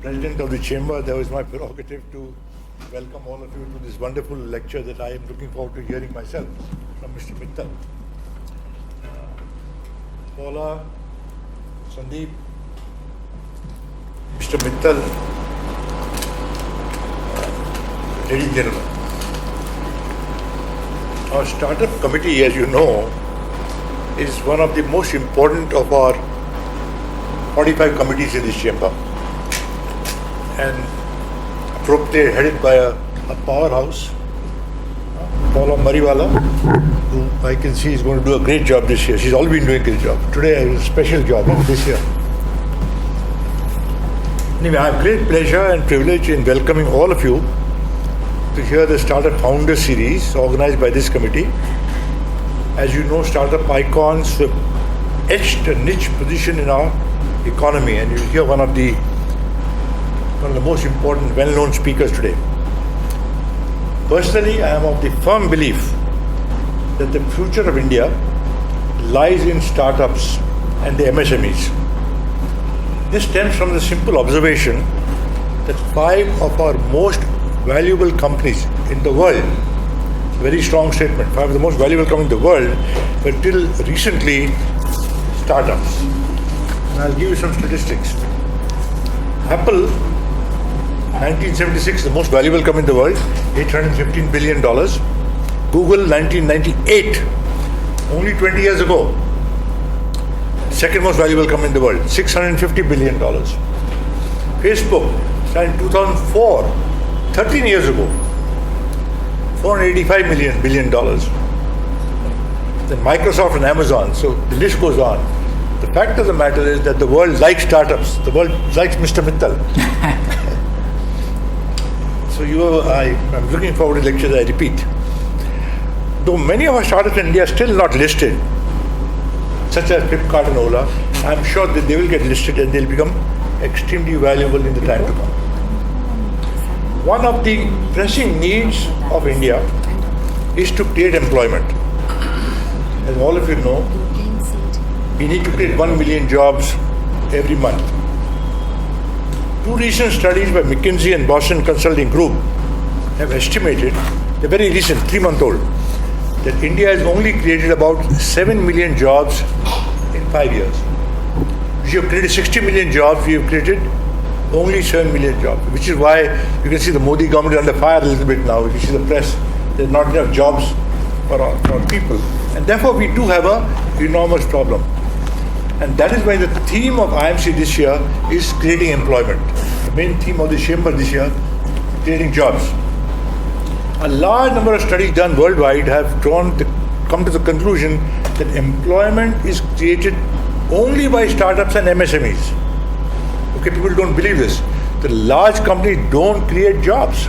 President of the Chamber, that was my prerogative to welcome all of you to this wonderful lecture that I am looking forward to hearing myself from Mr. Mittal. Paula, Sandeep, Mr. Mittal, ladies and gentlemen. Our startup committee, as you know, is one of the most important of our 45 committees in this chamber, and appropriately headed by a powerhouse, Paula Mariwala, who I can see is going to do a great job this year. She's always been doing a great job. Today I have a special job this year. Anyway, I have great pleasure and privilege in welcoming all of you to hear the Startup Founder Series organized by this committee. As you know, startup icons have etched a niche position in our economy, and you'll hear one of the most important, well-known speakers today. Personally, I am of the firm belief that the future of India lies in startups and the MSMEs. This stems from the simple observation that 5 of our most valuable companies in the world, very strong statement, 5 of the most valuable companies in the world were till recently startups. And I'll give you some statistics. Apple, 1976, the most valuable company in the world, $815 billion. Google, 1998, only 20 years ago, second most valuable company in the world, $650 billion. Facebook, started in 2004, 13 years ago, $485 billion. Then Microsoft and Amazon, so the list goes on. The fact of the matter is that the world likes startups. The world likes Mr. Mittal. So I'm looking forward to the lectures, I repeat. Though many of our startups in India are still not listed, such as Flipkart and Ola, I'm sure that they will get listed and they'll become extremely valuable in the time to come. One of the pressing needs of India is to create employment. As all of you know, we need to create 1 million jobs every month. 2 recent studies by McKinsey and Boston Consulting Group have estimated, they're very recent, 3-month-old, that India has only created about 7 million jobs in 5 years. We have created 60 million jobs, we have created only 7 million jobs, which is why you can see the Modi government is under fire a little bit now. If you see the press, there's not enough jobs for our people. And therefore we do have an enormous problem. And that is why the theme of IMC this year is creating employment. The main theme of the chamber this year, creating jobs. A large number of studies done worldwide have come to the conclusion that employment is created only by startups and MSMEs. Okay, people don't believe this. The large companies don't create jobs.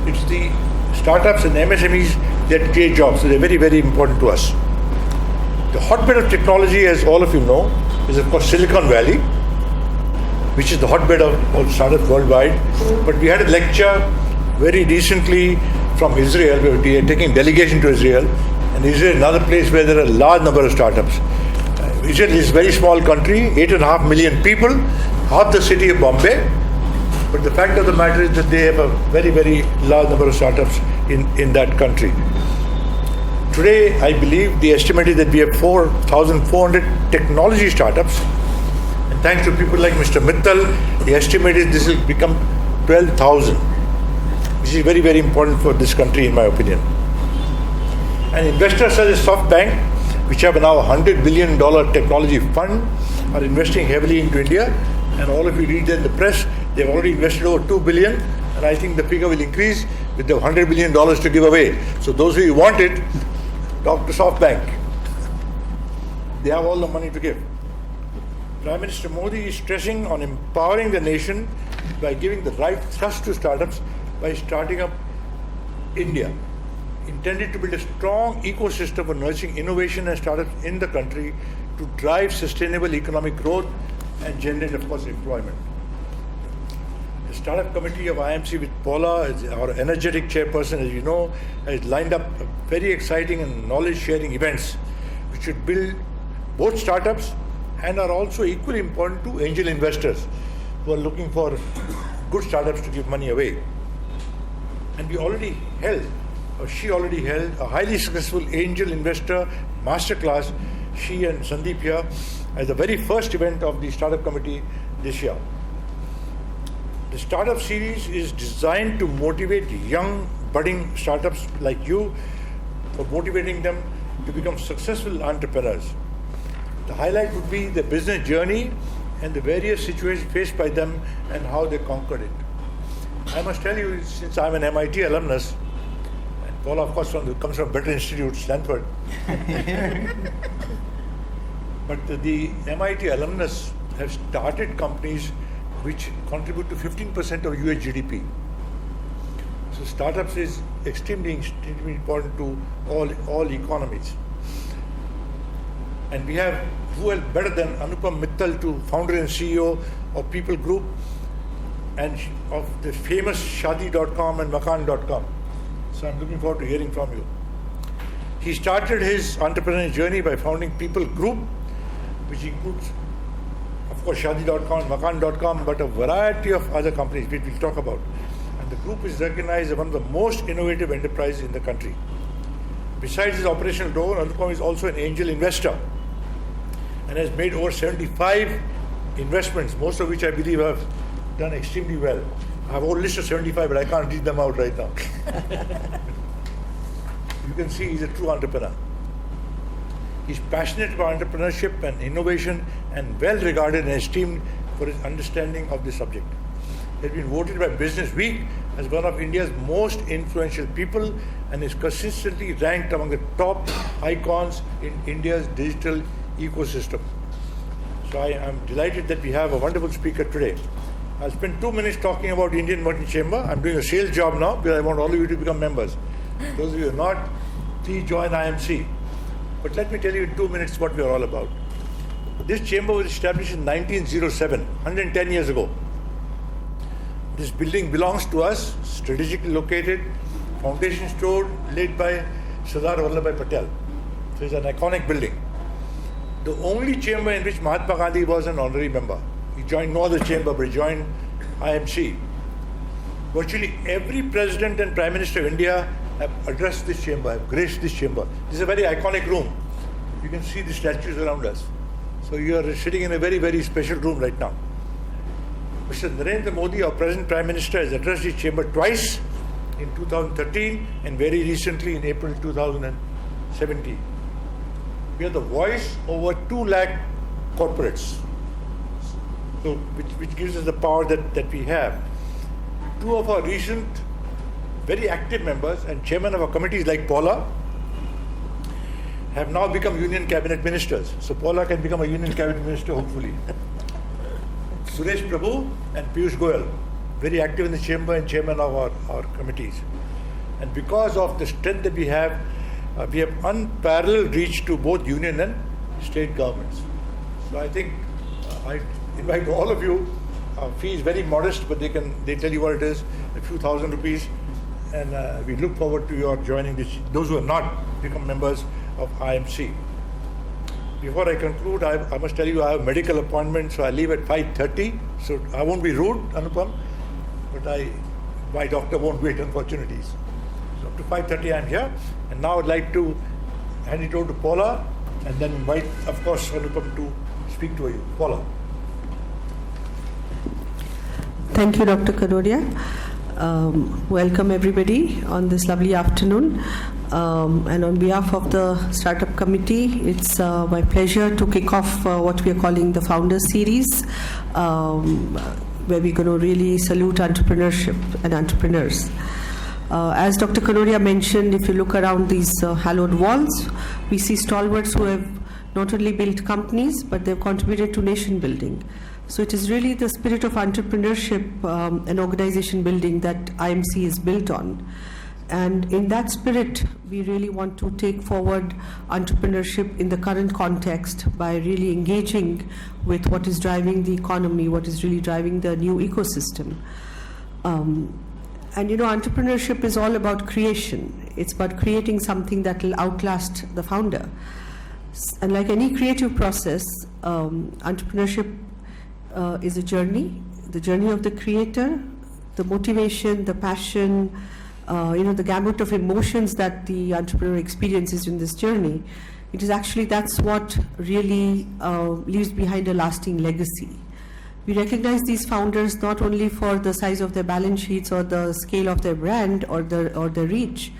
It's the startups and MSMEs that create jobs. So they're very, very important to us. The hotbed of technology, as all of you know, is of course Silicon Valley, which is the hotbed of all startups worldwide. But we had a lecture very recently from Israel. We were taking delegation to Israel, and Israel is another place where there are a large number of startups. Israel is a very small country, 8.5 million people, half the city of Bombay. But the fact of the matter is that they have a very, very large number of startups in that country. Today, I believe the estimate is that we have 4,400 technology startups. And thanks to people like Mr. Mittal, the estimate is this will become 12,000. This is very, very important for this country, in my opinion. And investors such as SoftBank, which have now a $100 billion technology fund, are investing heavily into India. And all of you read that in the press, they've already invested over $2 billion. And I think the figure will increase with the $100 billion to give away. So those who want it, talk to SoftBank. They have all the money to give. Prime Minister Modi is stressing on empowering the nation by giving the right thrust to startups by starting up India, intended to build a strong ecosystem for nurturing innovation and startups in the country to drive sustainable economic growth and generate, of course, employment. The Startup Committee of IMC with Paula, our energetic chairperson, as you know, has lined up very exciting and knowledge-sharing events which should build both startups and are also equally important to angel investors who are looking for good startups to give money away. And we already held, or she already held, a highly successful angel investor masterclass, she and Sandeep here, as the very first event of the startup committee this year. The startup series is designed to motivate young budding startups like you, for motivating them to become successful entrepreneurs. The highlight would be the business journey and the various situations faced by them and how they conquered it. I must tell you, since I'm an MIT alumnus, and Paula, of course, comes from better institute, Stanford, but the MIT alumnus have started companies which contribute to 15% of US GDP. So startups is extremely important to all economies. And we have, who else better than Anupam Mittal, to founder and CEO of People Group and of the famous Shadi.com and Makan.com. So I'm looking forward to hearing from you. He started his entrepreneurial journey by founding People Group, which includes, of course, Shadi.com and Makan.com, but a variety of other companies which we'll talk about. And the group is recognized as one of the most innovative enterprises in the country. Besides his operational role, Anupam is also an angel investor and has made over 75 investments, most of which I believe have done extremely well. I have a whole list of 75, but I can't read them out right now. You can see he's a true entrepreneur. He's passionate about entrepreneurship and innovation and well regarded and esteemed for his understanding of the subject. He has been voted by Business Week as one of India's most influential people and is consistently ranked among the top icons in India's digital ecosystem. So I am delighted that we have a wonderful speaker today. I'll spend 2 minutes talking about Indian Merchant Chamber. I'm doing a sales job now because I want all of you to become members. Those of you who are not, please join IMC. But let me tell you in 2 minutes what we are all about. This chamber was established in 1907, 110 years ago. This building belongs to us, strategically located, foundation stone laid by Sardar Vallabhbhai Patel. So it's an iconic building. The only chamber in which Mahatma Gandhi was an honorary member. He joined no other chamber, but he joined IMC. Virtually every president and prime minister of India have addressed this chamber, have graced this chamber. This is a very iconic room. You can see the statues around us. So you are sitting in a very, very special room right now. Mr. Narendra Modi, our present Prime Minister, has addressed this chamber twice, in 2013 and very recently in April 2017. We are the voice over 2 lakh corporates, so which gives us the power that we have. 2 of our recent very active members and chairman of our committees like Paula have now become union cabinet ministers. So Paula can become a union cabinet minister hopefully. Suresh Prabhu and Piyush Goyal, very active in the chamber and chairman of our committees. And because of the strength that we have unparalleled reach to both union and state governments. So I think I invite all of you. Our fee is very modest, but they tell you what it is, a few thousand rupees. And we look forward to your joining this, those who have not become members of IMC. Before I conclude, I must tell you I have a medical appointment, so I leave at 5:30. So I won't be rude, Anupam, but my doctor won't wait, unfortunately. So up to 5:30 I'm here. And now I'd like to hand it over to Paula and then invite, of course, Anupam to speak to you. Paula. Thank you, Dr. Kanodia. Welcome everybody on this lovely afternoon. And on behalf of the Startup Committee, it's my pleasure to kick off what we are calling the Founder Series, where we're going to really salute entrepreneurship and entrepreneurs. As Dr. Kanodia mentioned, if you look around these hallowed walls, we see stalwarts who have not only built companies, but they've contributed to nation building. So it is really the spirit of entrepreneurship and organization building that IMC is built on. And in that spirit, we really want to take forward entrepreneurship in the current context by really engaging with what is driving the economy, what is really driving the new ecosystem. And entrepreneurship is all about creation. It's about creating something that will outlast the founder. And like any creative process, entrepreneurship is a journey, the journey of the creator, the motivation, the passion, the gamut of emotions that the entrepreneur experiences in this journey, it is actually that's what really leaves behind a lasting legacy. We recognize these founders not only for the size of their balance sheets or the scale of their brand or the reach,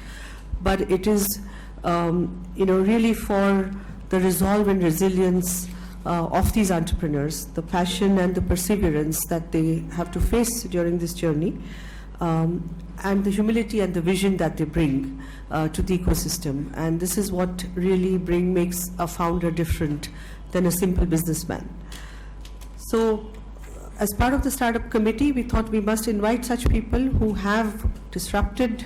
but it is really for the resolve and resilience of these entrepreneurs, the passion and the perseverance that they have to face during this journey, and the humility and the vision that they bring to the ecosystem. And this is what really makes a founder different than a simple businessman. So, as part of the startup committee, we thought we must invite such people who have disrupted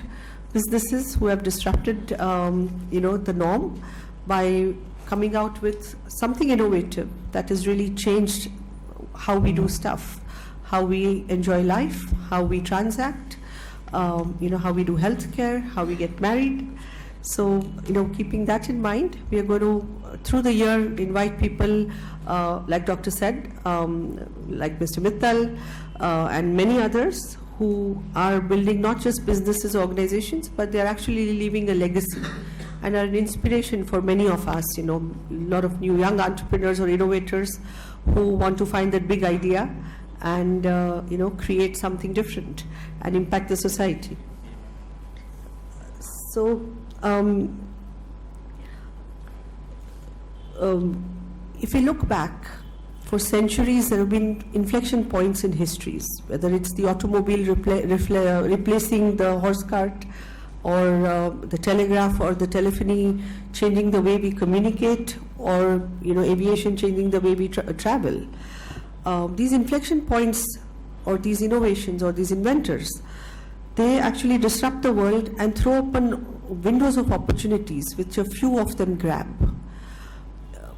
businesses, who have disrupted the norm by coming out with something innovative that has really changed how we do stuff, how we enjoy life, how we transact, how we do healthcare, how we get married. So, keeping that in mind, we are going to, through the year, invite people, like Dr. said, like Mr. Mittal, and many others who are building not just businesses or organizations, but they are actually leaving a legacy and are an inspiration for many of us, a lot of new young entrepreneurs or innovators who want to find that big idea and, create something different and impact the society. So, if we look back, for centuries there have been inflection points in histories, whether it's the automobile replacing the horse cart, or the telegraph or the telephony changing the way we communicate, or aviation changing the way we travel. These inflection points or these innovations or these inventors, they actually disrupt the world and throw open windows of opportunities which a few of them grab.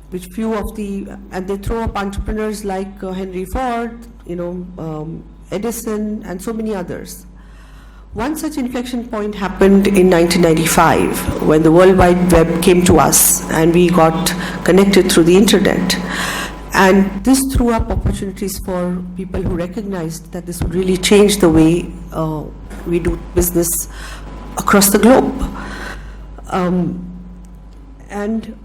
And they throw up entrepreneurs like Henry Ford, Edison, and so many others. One such inflection point happened in 1995 when the World Wide Web came to us and we got connected through the internet. And this threw up opportunities for people who recognized that this would really change the way we do business across the globe. And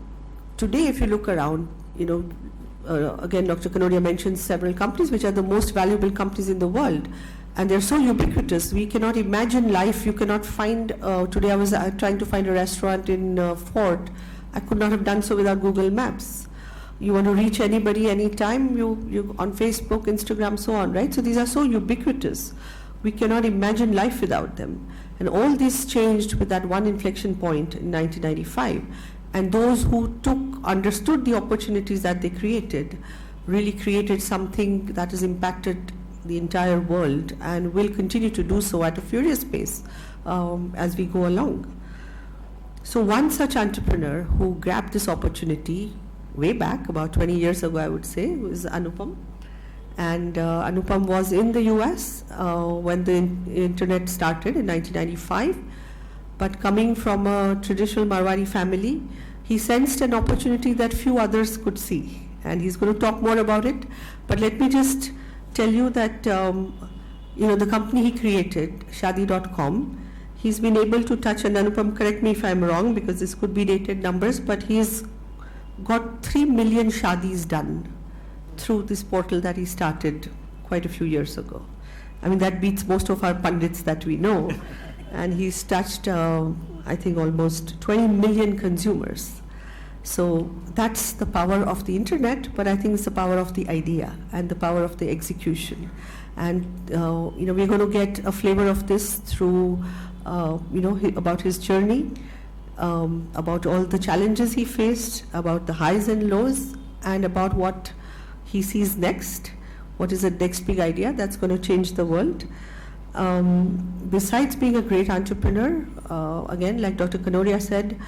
today, if you look around, again, Dr. Kanodia mentioned several companies which are the most valuable companies in the world. And they're so ubiquitous, we cannot imagine life. You cannot find, today I was trying to find a restaurant in Fort. I could not have done so without Google Maps. You want to reach anybody anytime, you on Facebook, Instagram, so on, right? So these are so ubiquitous. We cannot imagine life without them. And all this changed with that one inflection point in 1995. And those who understood the opportunities that they created, really created something that has impacted the entire world and will continue to do so at a furious pace as we go along. So one such entrepreneur who grabbed this opportunity way back, about 20 years ago, I would say, was Anupam. And Anupam was in the US when the internet started in 1995. But coming from a traditional Marwari family, he sensed an opportunity that few others could see. And he's going to talk more about it. But let me just tell you that the company he created, Shadi.com, he's been able to touch, and Anupam, correct me if I'm wrong, because this could be dated numbers, but he's got 3 million shadis done through this portal that he started quite a few years ago. I mean, that beats most of our pundits that we know. And he's touched, I think, almost 20 million consumers. So that's the power of the internet, but I think it's the power of the idea and the power of the execution. And we're going to get a flavor of this through, about his journey, about all the challenges he faced, about the highs and lows, and about what he sees next. What is the next big idea that's going to change the world? Besides being a great entrepreneur, again, like Dr. Kanodia said,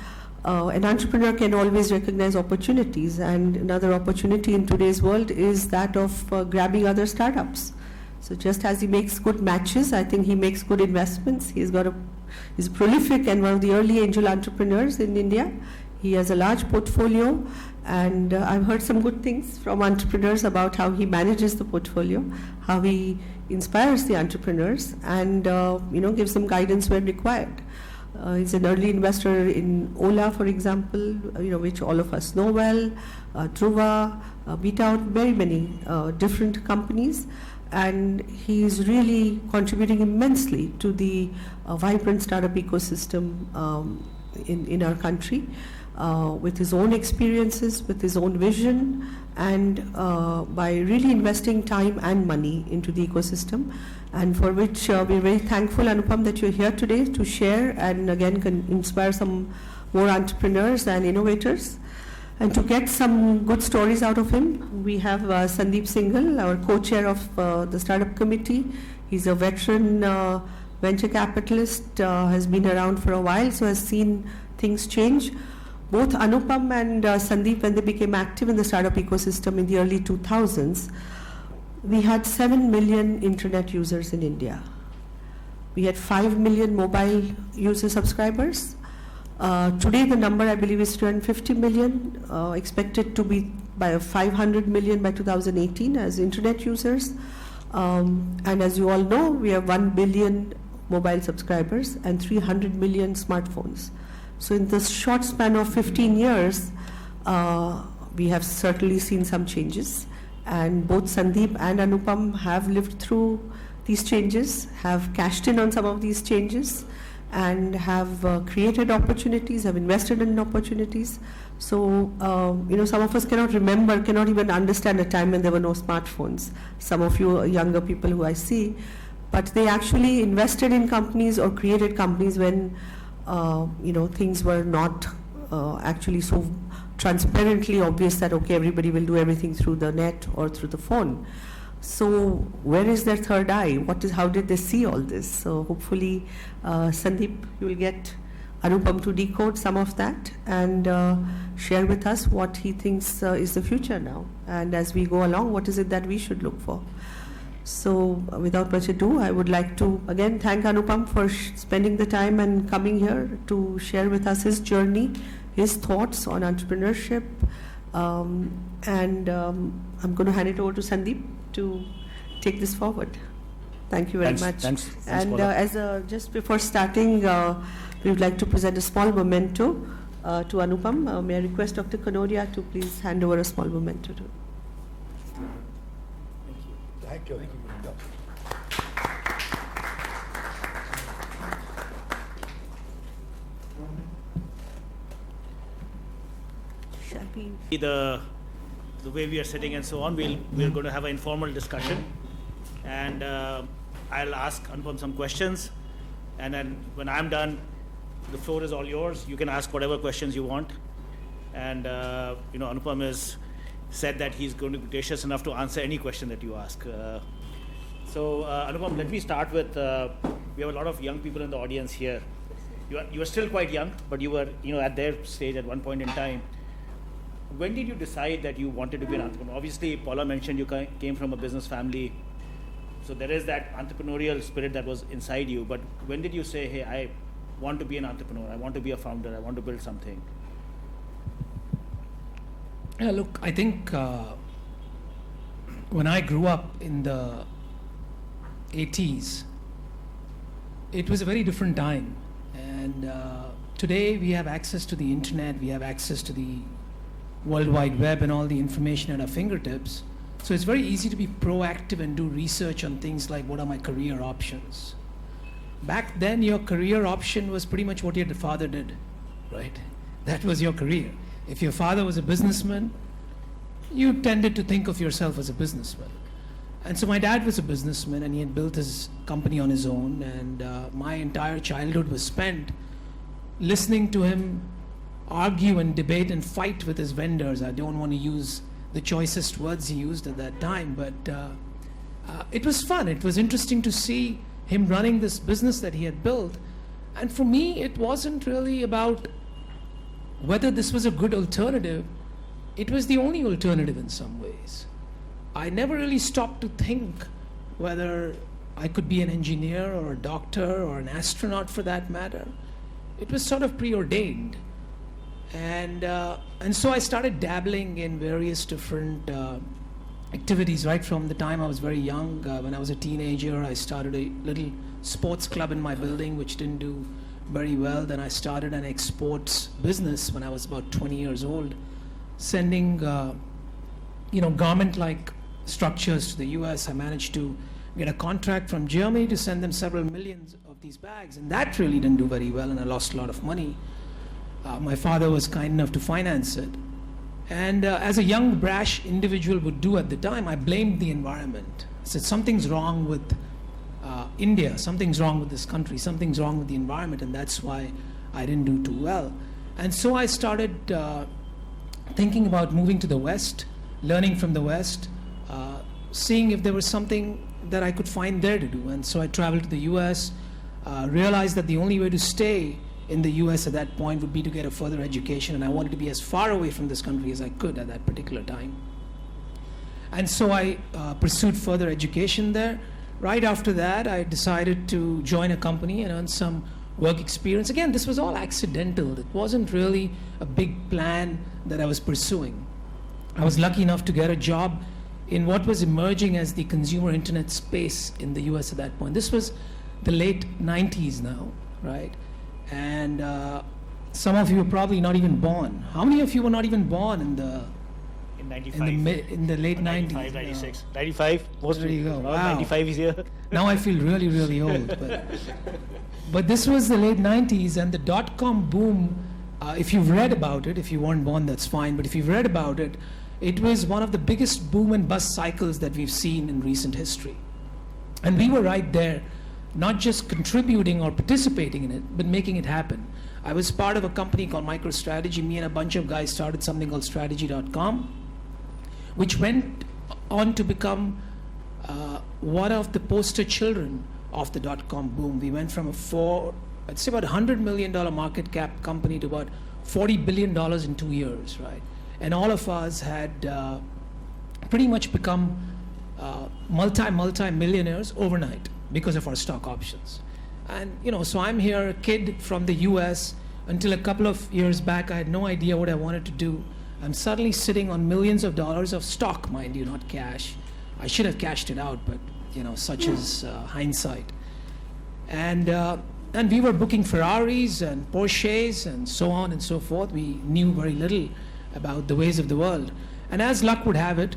an entrepreneur can always recognize opportunities, and another opportunity in today's world is that of grabbing other startups. So just as he makes good matches, I think he makes good investments. He's prolific and one of the early angel entrepreneurs in India. He has a large portfolio, and I've heard some good things from entrepreneurs about how he manages the portfolio, how he inspires the entrepreneurs and gives them guidance when required. He's an early investor in Ola, for example, which all of us know well, Dhruva, Beat-Out, very many different companies. And he is really contributing immensely to the vibrant startup ecosystem in our country with his own experiences, with his own vision, and by really investing time and money into the ecosystem, and for which we're very thankful, Anupam, that you're here today to share and again inspire some more entrepreneurs and innovators. And to get some good stories out of him, we have Sandeep Singhal, our co-chair of the startup committee. He's a veteran venture capitalist, has been around for a while, so has seen things change. Both Anupam and Sandeep, when they became active in the startup ecosystem in the early 2000s, we had 7 million internet users in India. We had 5 million mobile user subscribers. Today the number, I believe, is 250 million, expected to be by 500 million by 2018 as internet users. And as you all know, we have 1 billion mobile subscribers and 300 million smartphones. So in this short span of 15 years, we have certainly seen some changes. And both Sandeep and Anupam have lived through these changes, have cashed in on some of these changes, and have created opportunities, have invested in opportunities. So, some of us cannot even understand a time when there were no smartphones. Some of you younger people who I see, but they actually invested in companies or created companies when, things were not actually so transparently obvious that, okay, everybody will do everything through the net or through the phone. So where is their third eye? How did they see all this? So hopefully, Sandeep, you will get Anupam to decode some of that and share with us what he thinks is the future now. And as we go along, what is it that we should look for? So without much ado, I would like to again thank Anupam for spending the time and coming here to share with us his journey, his thoughts on entrepreneurship. And I'm going to hand it over to Sandeep to take this forward. Thank you very much. Thanks. And just before starting, we would like to present a small memento to Anupam. May I request Dr. Kanodia to please hand over a small memento to him. Thank you. Shall we? The way we are sitting and so on, we're going to have an informal discussion, and I'll ask Anupam some questions, and then when I'm done, the floor is all yours. You can ask whatever questions you want, and Anupam has said that he's going to be gracious enough to answer any question that you ask. So Anupam, let me start with, we have a lot of young people in the audience here. You are still quite young, but you were at their stage at one point in time. When did you decide that you wanted to be an entrepreneur? Obviously, Paula mentioned you came from a business family, so there is that entrepreneurial spirit that was inside you. But when did you say, hey, I want to be an entrepreneur, I want to be a founder, I want to build something? Yeah, look, I think when I grew up in the 80s, it was a very different time. And today we have access to the internet, we have access to the World Wide Web and all the information at our fingertips. So it's very easy to be proactive and do research on things like what are my career options. Back then, your career option was pretty much what your father did, right? That was your career. If your father was a businessman, you tended to think of yourself as a businessman. And so my dad was a businessman, and he had built his company on his own, and my entire childhood was spent listening to him argue and debate and fight with his vendors. I don't want to use the choicest words he used at that time, but it was fun. It was interesting to see him running this business that he had built. And for me, it wasn't really about whether this was a good alternative. It was the only alternative in some ways. I never really stopped to think whether I could be an engineer or a doctor or an astronaut for that matter. It was sort of preordained. And so I started dabbling in various different activities right from the time I was very young. When I was a teenager, I started a little sports club in my building, which didn't do very well. Then I started an exports business when I was about 20 years old, sending garment-like structures to the US. I managed to get a contract from Germany to send them several millions of these bags, and that really didn't do very well, and I lost a lot of money. My father was kind enough to finance it. And as a young, brash individual would do at the time, I blamed the environment. I said, something's wrong with India, something's wrong with this country, something's wrong with the environment, and that's why I didn't do too well. And so I started thinking about moving to the West, learning from the West, seeing if there was something that I could find there to do. And so I traveled to the US, realized that the only way to stay in the US at that point would be to get a further education, and I wanted to be as far away from this country as I could at that particular time. And so I pursued further education there. Right after that, I decided to join a company and earn some work experience. Again, this was all accidental. It wasn't really a big plan that I was pursuing. I was lucky enough to get a job in what was emerging as the consumer internet space in the US at that point. This was the late 90s now, right? And some of you were probably not even born. How many of you were not even born in the 95. in the late 95, 90s? 96. 95, most There you go. around Wow. 95 is here. Now I feel really, really old. But this was the late 90s, and the dot-com boom, if you've read about it, if you weren't born, that's fine, but if you've read about it, it was one of the biggest boom and bust cycles that we've seen in recent history. And we were right there, not just contributing or participating in it, but making it happen. I was part of a company called MicroStrategy. Me and a bunch of guys started something called strategy.com, which went on to become one of the poster children of the dot-com boom. We went from I'd say about $100 million market cap company to about $40 billion in 2 years, right? And all of us had pretty much become multi-millionaires overnight because of our stock options. And so I'm here, a kid from the US. Until a couple of years back, I had no idea what I wanted to do. I'm suddenly sitting on millions of dollars of stock, mind you, not cash. I should have cashed it out, but such is hindsight. And we were booking Ferraris and Porsches and so on and so forth. We knew very little about the ways of the world. And as luck would have it,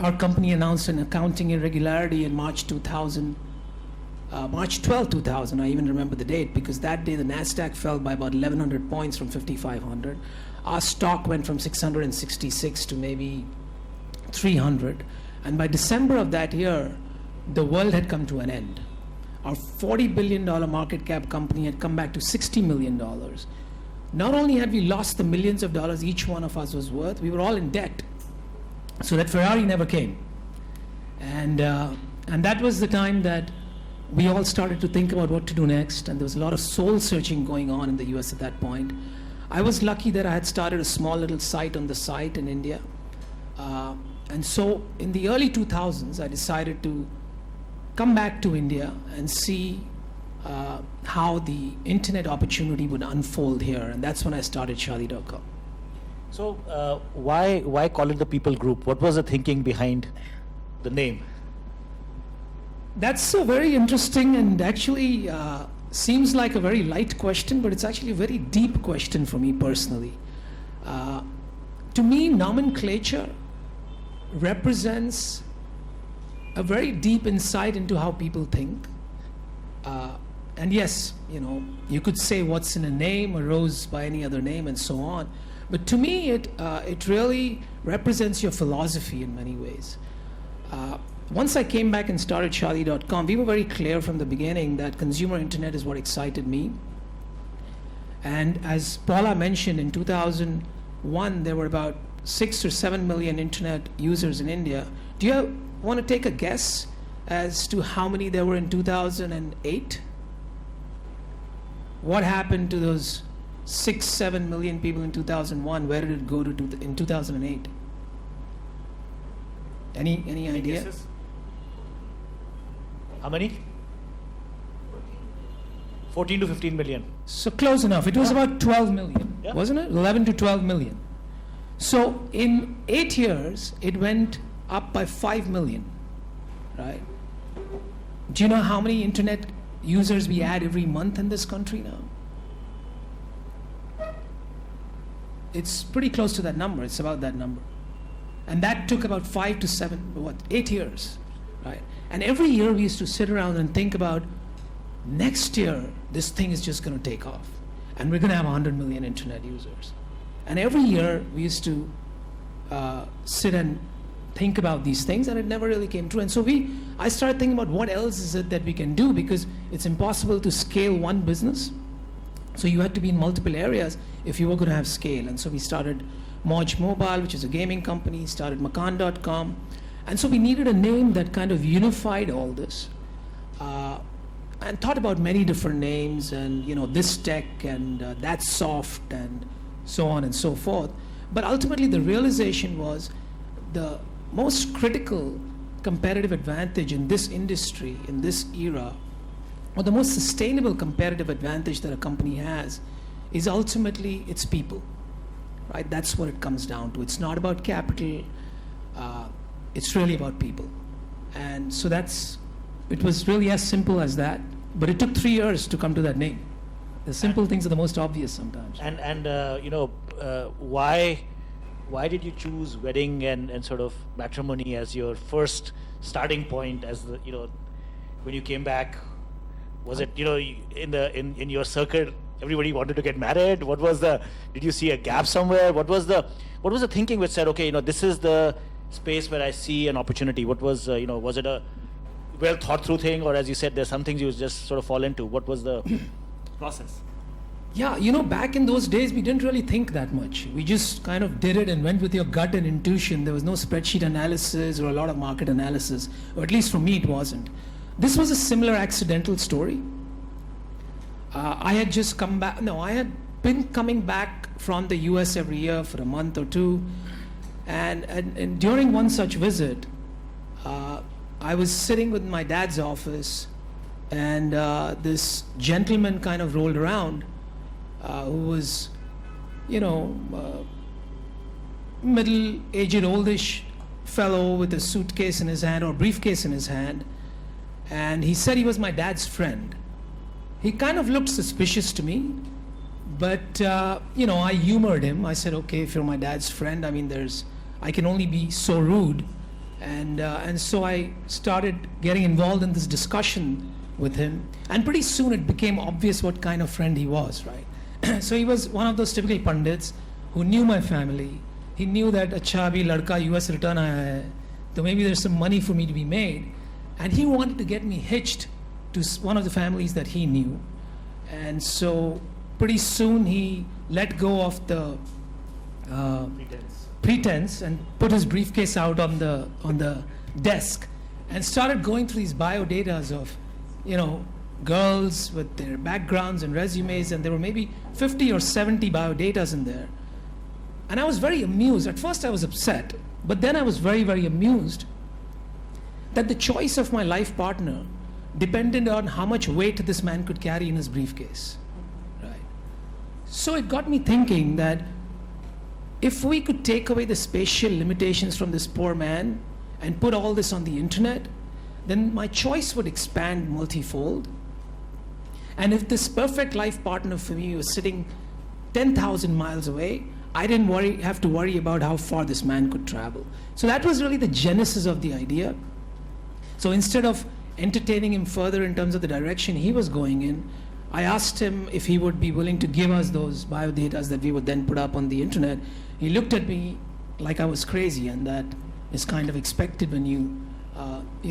our company announced an accounting irregularity in March 2000. March 12, 2000, I even remember the date, because that day the NASDAQ fell by about 1,100 points from 5,500. Our stock went from 666 to maybe 300. And by December of that year, the world had come to an end. Our $40 billion market cap company had come back to $60 million. Not only had we lost the millions of dollars each one of us was worth, we were all in debt. So that Ferrari never came. And that was the time that we all started to think about what to do next, and there was a lot of soul searching going on in the US at that point. I was lucky that I had started a small little site on the site in India. And so in the early 2000s, I decided to come back to India and see how the internet opportunity would unfold here. And that's when I started Shaadi.com. So why call it the People Group? What was the thinking behind the name? That's a very interesting and actually seems like a very light question, but it's actually a very deep question for me personally. To me, nomenclature represents a very deep insight into how people think. And yes, you could say what's in a name arose by any other name and so on. But to me, it really represents your philosophy in many ways. Once I came back and started Shaadi.com, we were very clear from the beginning that consumer internet is what excited me. And as Paula mentioned, in 2001, there were about 6 or 7 million internet users in India. Do you want to take a guess as to how many there were in 2008? What happened to those 6-7 million people in 2001? Where did it go to in 2008? Any idea? Guesses? How many? 14 to 15 million. So close enough. It was about 12 million, wasn't it? 11 to 12 million. So in 8 years, it went up by 5 million, right? Do you know how many internet users we add every month in this country now? It's pretty close to that number. It's about that number. And that took about 8 years, right? And every year we used to sit around and think about, next year, this thing is just going to take off. And we're going to have 100 million internet users. And every year we used to sit and think about these things, and it never really came true. And so I started thinking about what else is it that we can do, because it's impossible to scale one business. So you had to be in multiple areas if you were going to have scale. And so we started Moj Mobile, which is a gaming company, started Makan.com. And so we needed a name that kind of unified all this. And thought about many different names, and this tech and that soft and so on and so forth. But ultimately the realization was the most critical competitive advantage in this industry, in this era, or the most sustainable competitive advantage that a company has is ultimately its people, right? That's what it comes down to. It's not about capital, it's really about people. And so it was really as simple as that, but it took 3 years to come to that name. The simple things are the most obvious sometimes. And why did you choose wedding and sort of matrimony as your first starting point? As when you came back, was it in your circle everybody wanted to get married? Did you see a gap somewhere? What was the thinking which said, okay, this is the space where I see an opportunity? What was was it a well thought through thing, or as you said, there's some things you just sort of fall into? What was the process? Yeah, back in those days, we didn't really think that much. We just kind of did it and went with your gut and intuition. There was no spreadsheet analysis or a lot of market analysis, or at least for me, it wasn't. This was a similar accidental story. I had just come back. No, I had been coming back from the US every year for a month or two. And during one such visit, I was sitting with my dad's office, and this gentleman kind of rolled around who was, middle-aged, oldish fellow with a suitcase in his hand or briefcase in his hand. And he said he was my dad's friend. He kind of looked suspicious to me, but I humored him. I said, okay, if you're my dad's friend, I can only be so rude. And so I started getting involved in this discussion with him, and pretty soon it became obvious what kind of friend he was, right? So he was one of those typical pundits who knew my family. He knew that acha bhi ladka US return aaya hai, so maybe there's some money for me to be made, and he wanted to get me hitched to one of the families that he knew. And so pretty soon he let go of the pretense and put his briefcase out on the desk and started going through these biodatas of girls with their backgrounds and resumes, and there were maybe 50 or 70 biodatas in there. And I was very amused. At first I was upset, but then I was very, very amused that the choice of my life partner depended on how much weight this man could carry in his briefcase, right? So it got me thinking that if we could take away the spatial limitations from this poor man and put all this on the internet, then my choice would expand multifold. And if this perfect life partner for me was sitting 10,000 miles away, I didn't have to worry about how far this man could travel. So that was really the genesis of the idea. So instead of entertaining him further in terms of the direction he was going in, I asked him if he would be willing to give us those biodatas that we would then put up on the internet. He looked at me like I was crazy, and that is kind of expected when you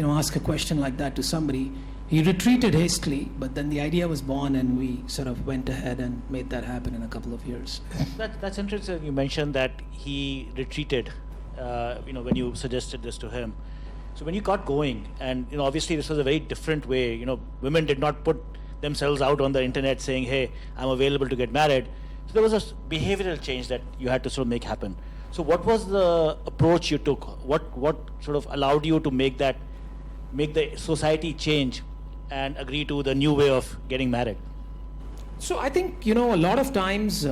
ask a question like that to somebody. He retreated hastily, but then the idea was born, and we sort of went ahead and made that happen in a couple of years. That's interesting. You mentioned that he retreated, when you suggested this to him. So when you got going, and obviously this was a very different way. Women did not put themselves out on the internet saying, "Hey, I'm available to get married." So there was a behavioral change that you had to sort of make happen. So what was the approach you took? What sort of allowed you to make the society change and agree to the new way of getting married? So I think, a lot of times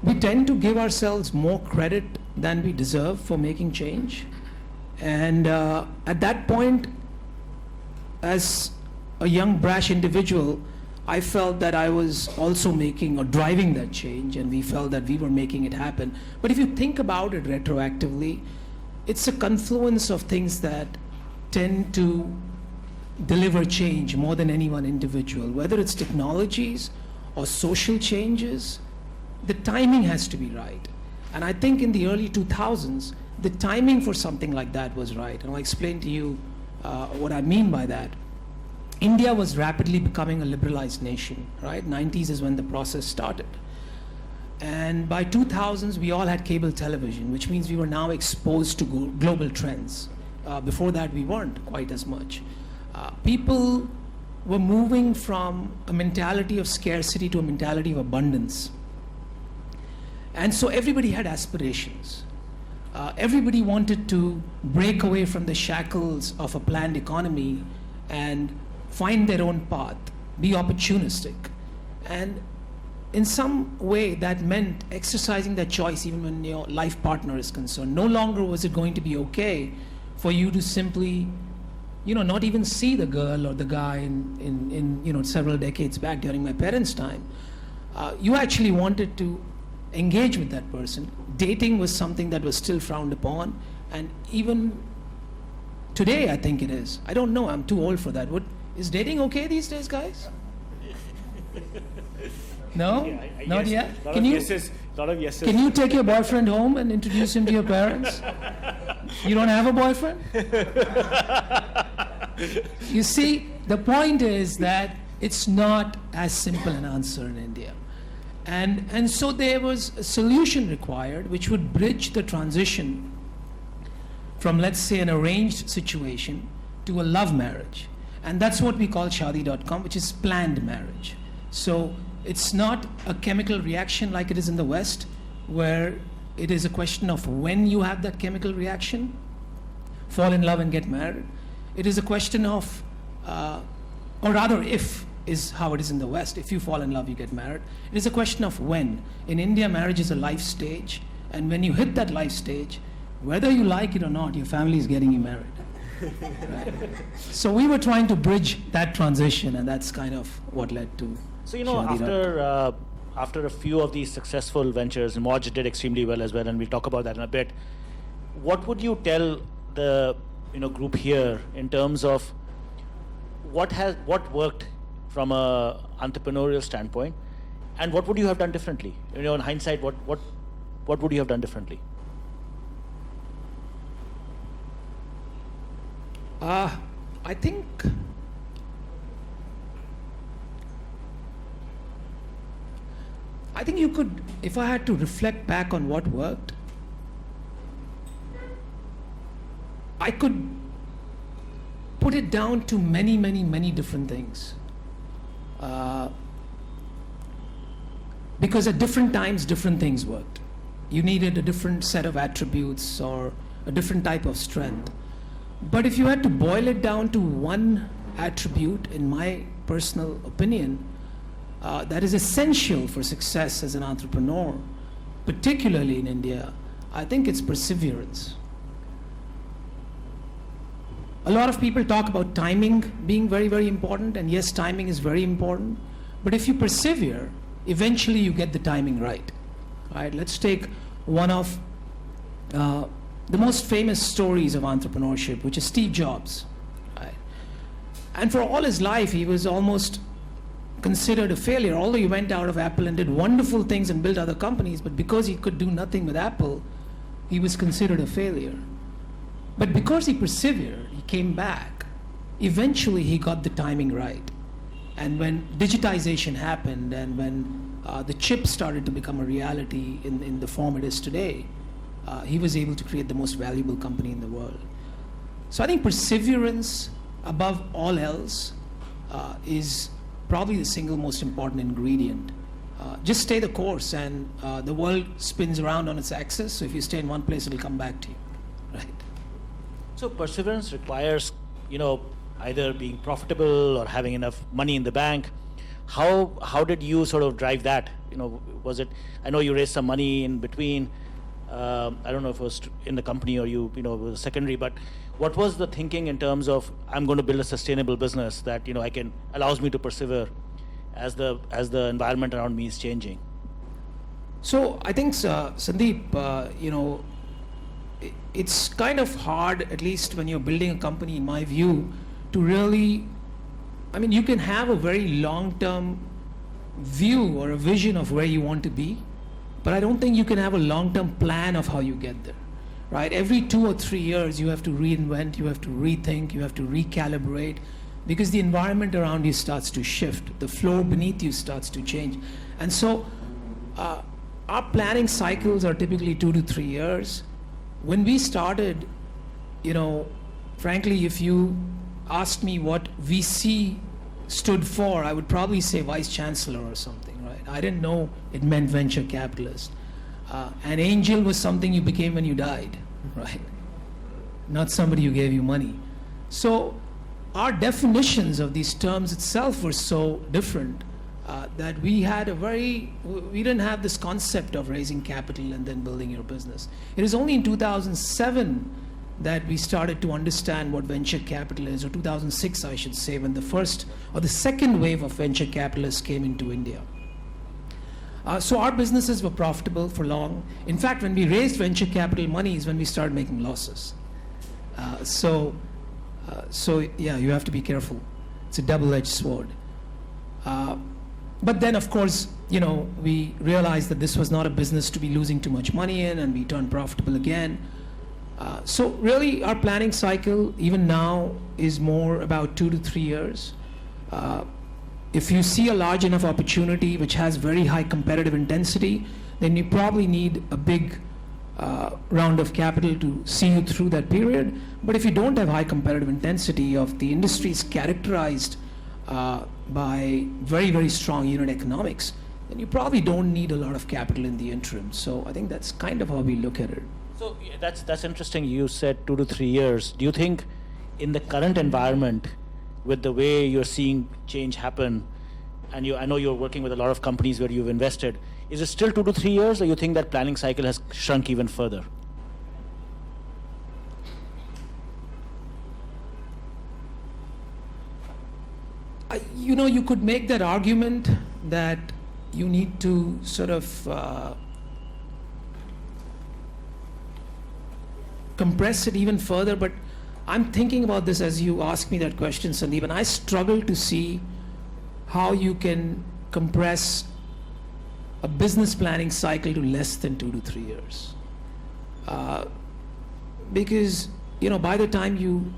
we tend to give ourselves more credit than we deserve for making change. And at that point, as a young, brash individual, I felt that I was also making or driving that change, and we felt that we were making it happen. But if you think about it retroactively, it's a confluence of things that tend to deliver change more than any one individual. Whether it's technologies or social changes, the timing has to be right. And I think in the early 2000s, the timing for something like that was right. And I'll explain to you what I mean by that. India was rapidly becoming a liberalized nation, right? 90s is when the process started. And by 2000s, we all had cable television, which means we were now exposed to global trends. Before that, we weren't quite as much. People were moving from a mentality of scarcity to a mentality of abundance. And so everybody had aspirations. Everybody wanted to break away from the shackles of a planned economy and find their own path, be opportunistic. And in some way, that meant exercising that choice even when your life partner is concerned. No longer was it going to be okay for you to simply, not even see the girl or the guy in several decades back during my parents' time. You actually wanted to engage with that person. Dating was something that was still frowned upon, and even today, I think it is. I don't know, I'm too old for that. Is dating okay these days, guys? No? Yeah, Not yes. yet? Lot of yeses. Can you take your boyfriend home and introduce him to your parents? You don't have a boyfriend? You see, the point is that it's not as simple an answer in India. And so there was a solution required which would bridge the transition from, let's say, an arranged situation to a love marriage. And that's what we call Shaadi.com, which is planned marriage. So it's not a chemical reaction like it is in the West, where it is a question of when you have that chemical reaction, fall in love and get married. It is a question of, or rather if, is how it is in the West. If you fall in love, you get married. It is a question of when. In India, marriage is a life stage, and when you hit that life stage, whether you like it or not, your family is getting you married. Right? So we were trying to bridge that transition, and that's kind of what led to. So after a few of these successful ventures, and Moj did extremely well as well, and we'll talk about that in a bit. What would you tell the group here in terms of what worked from a entrepreneurial standpoint, and what would you have done differently? In hindsight, what would you have done differently? I think you could, if I had to reflect back on what worked, I could put it down to many, many, many different things. Because at different times, different things worked. You needed a different set of attributes or a different type of strength. But if you had to boil it down to one attribute, in my personal opinion, that is essential for success as an entrepreneur, particularly in India, I think it's perseverance. A lot of people talk about timing being very, very important, and yes, timing is very important. But if you persevere, eventually you get the timing right. Right? Let's take one of the most famous stories of entrepreneurship, which is Steve Jobs. Right? And for all his life, he was almost considered a failure, although he went out of Apple and did wonderful things and built other companies. But because he could do nothing with Apple, he was considered a failure. But because he persevered, he came back. Eventually, he got the timing right. And when digitization happened, and when the chip started to become a reality in the form it is today, he was able to create the most valuable company in the world. So I think perseverance, above all else, is probably the single most important ingredient. Just stay the course, and the world spins around on its axis. So if you stay in one place, it'll come back to you. Right? So perseverance requires, either being profitable or having enough money in the bank. How did you sort of drive that? Was it? I know you raised some money in between. I don't know if it was in the company or it was secondary, but what was the thinking in terms of I'm going to build a sustainable business that allows me to persevere as the environment around me is changing? So I think, Sandeep, it's kind of hard, at least when you're building a company, in my view, to really, you can have a very long-term view or a vision of where you want to be, but I don't think you can have a long-term plan of how you get there, right? Every 2 or 3 years, you have to reinvent, you have to rethink, you have to recalibrate, because the environment around you starts to shift, the floor beneath you starts to change. And so our planning cycles are typically 2 to 3 years. When we started, frankly, if you asked me what VC stood for, I would probably say vice chancellor or something, right? I didn't know it meant venture capitalist. An angel was something you became when you died, right? Not somebody who gave you money. So our definitions of these terms itself were so different that we didn't have this concept of raising capital and then building your business. It is only in 2007 that we started to understand what venture capital is, or 2006, I should say, when the first or the second wave of venture capitalists came into India. So our businesses were profitable for long. In fact, when we raised venture capital money is when we started making losses. So yeah, you have to be careful. It's a double-edged sword. But then, of course, we realized that this was not a business to be losing too much money in, and we turned profitable again. So really, our planning cycle, even now, is more about 2 to 3 years. If you see a large enough opportunity which has very high competitive intensity, then you probably need a big round of capital to see you through that period. But if you don't have high competitive intensity, of the industry is characterized by very, very strong unit economics, then you probably don't need a lot of capital in the interim. So I think that's kind of how we look at it. So that's interesting. You said 2 to 3 years. Do you think in the current environment, with the way you're seeing change happen, and I know you're working with a lot of companies where you've invested, is it still 2 to 3 years, or you think that planning cycle has shrunk even further? You could make that argument that you need to sort of compress it even further, but I'm thinking about this as you ask me that question, Sandeep, and I struggle to see how you can compress a business planning cycle to less than 2 to 3 years. Because, by the time you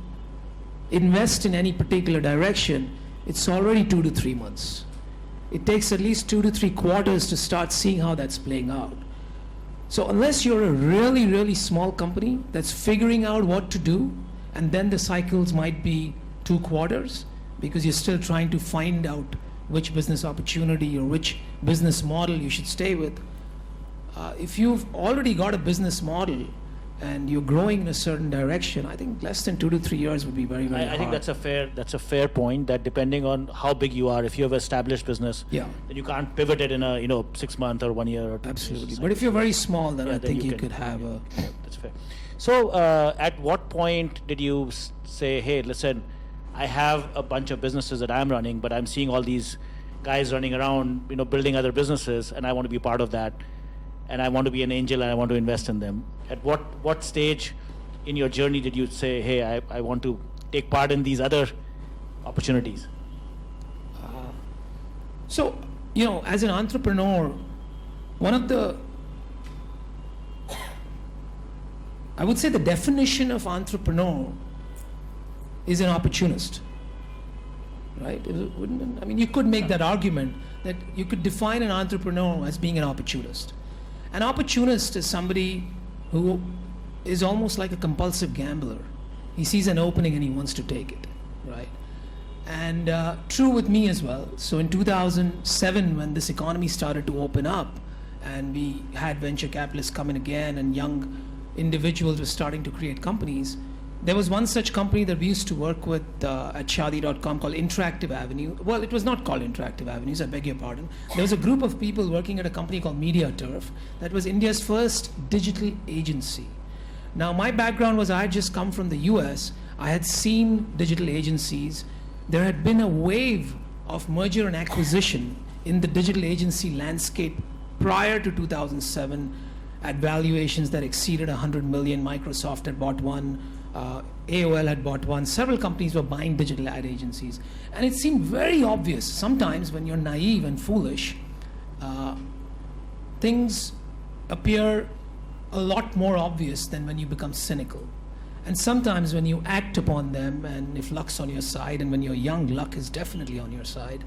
invest in any particular direction, it's already 2 to 3 months. It takes at least 2 to 3 quarters to start seeing how that's playing out. So unless you're a really, really small company that's figuring out what to do, and then the cycles might be 2 quarters, because you're still trying to find out which business opportunity or which business model you should stay with. If you've already got a business model and you're growing in a certain direction, I think less than 2 to 3 years would be very, very hard. I think that's a fair point, that depending on how big you are, if you have an established business, yeah, then you can't pivot it in a 6 month or 1 year. Or absolutely. But if you're very small, then I think you could have a... Yeah, that's fair. So at what point did you say, hey, listen, I have a bunch of businesses that I'm running, but I'm seeing all these guys running around, building other businesses, and I want to be part of that, and I want to be an angel, and I want to invest in them. At what stage in your journey did you say, hey, I want to take part in these other opportunities? So, as an entrepreneur, I would say the definition of entrepreneur is an opportunist, right? You could make that argument that you could define an entrepreneur as being an opportunist. An opportunist is somebody who is almost like a compulsive gambler. He sees an opening and he wants to take it, right? And true with me as well. So in 2007, when this economy started to open up and we had venture capitalists come in again and young individuals were starting to create companies, There was one such company that we used to work with at Shadi.com called Interactive Avenue. Well, it was not called Interactive Avenues, I beg your pardon. There was a group of people working at a company called MediaTurf that was India's first digital agency. Now, my background was I had just come from the US. I had seen digital agencies. There had been a wave of merger and acquisition in the digital agency landscape prior to 2007 at valuations that exceeded 100 million. Microsoft had bought one, AOL had bought one. Several companies were buying digital ad agencies. And it seemed very obvious. Sometimes when you're naive and foolish, things appear a lot more obvious than when you become cynical. And sometimes when you act upon them, and if luck's on your side, and when you're young, luck is definitely on your side,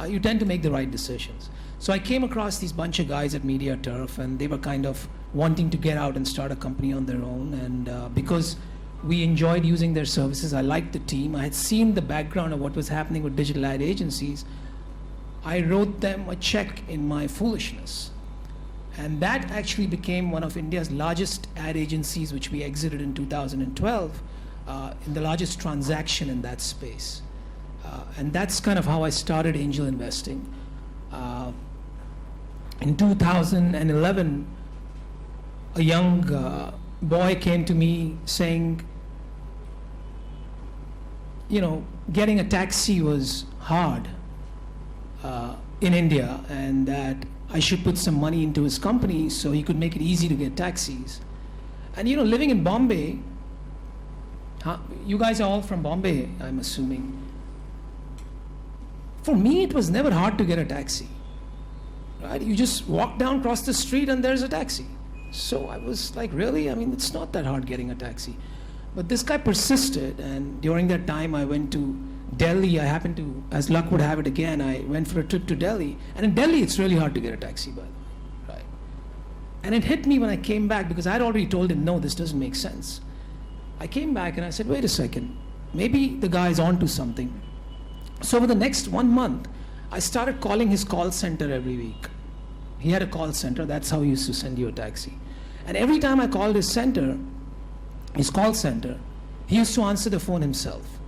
you tend to make the right decisions. So I came across these bunch of guys at MediaTurf, and they were kind of wanting to get out and start a company on their own. And because we enjoyed using their services, I liked the team, I had seen the background of what was happening with digital ad agencies, I wrote them a check in my foolishness. And that actually became one of India's largest ad agencies, which we exited in 2012, in the largest transaction in that space. And that's kind of how I started angel investing. In 2011, a young boy came to me saying, you know, getting a taxi was hard in India, and that I should put some money into his company so he could make it easy to get taxis. And you know, living in Bombay, you guys are all from Bombay, I'm assuming. For me, it was never hard to get a taxi. Right? You just walk down, cross the street, and there's a taxi. So I was like, really? I mean, it's not that hard getting a taxi. But this guy persisted, and during that time, I went to Delhi. I happened to, as luck would have it again, I went for a trip to Delhi. And in Delhi, it's really hard to get a taxi, by the way. Right? And it hit me when I came back, because I'd already told him, no, this doesn't make sense. I came back and I said, wait a second. Maybe the guy's onto something. So for the next 1 month, I started calling his call center every week. He had a call center. That's how he used to send you a taxi. And every time I called his call center, he used to answer the phone himself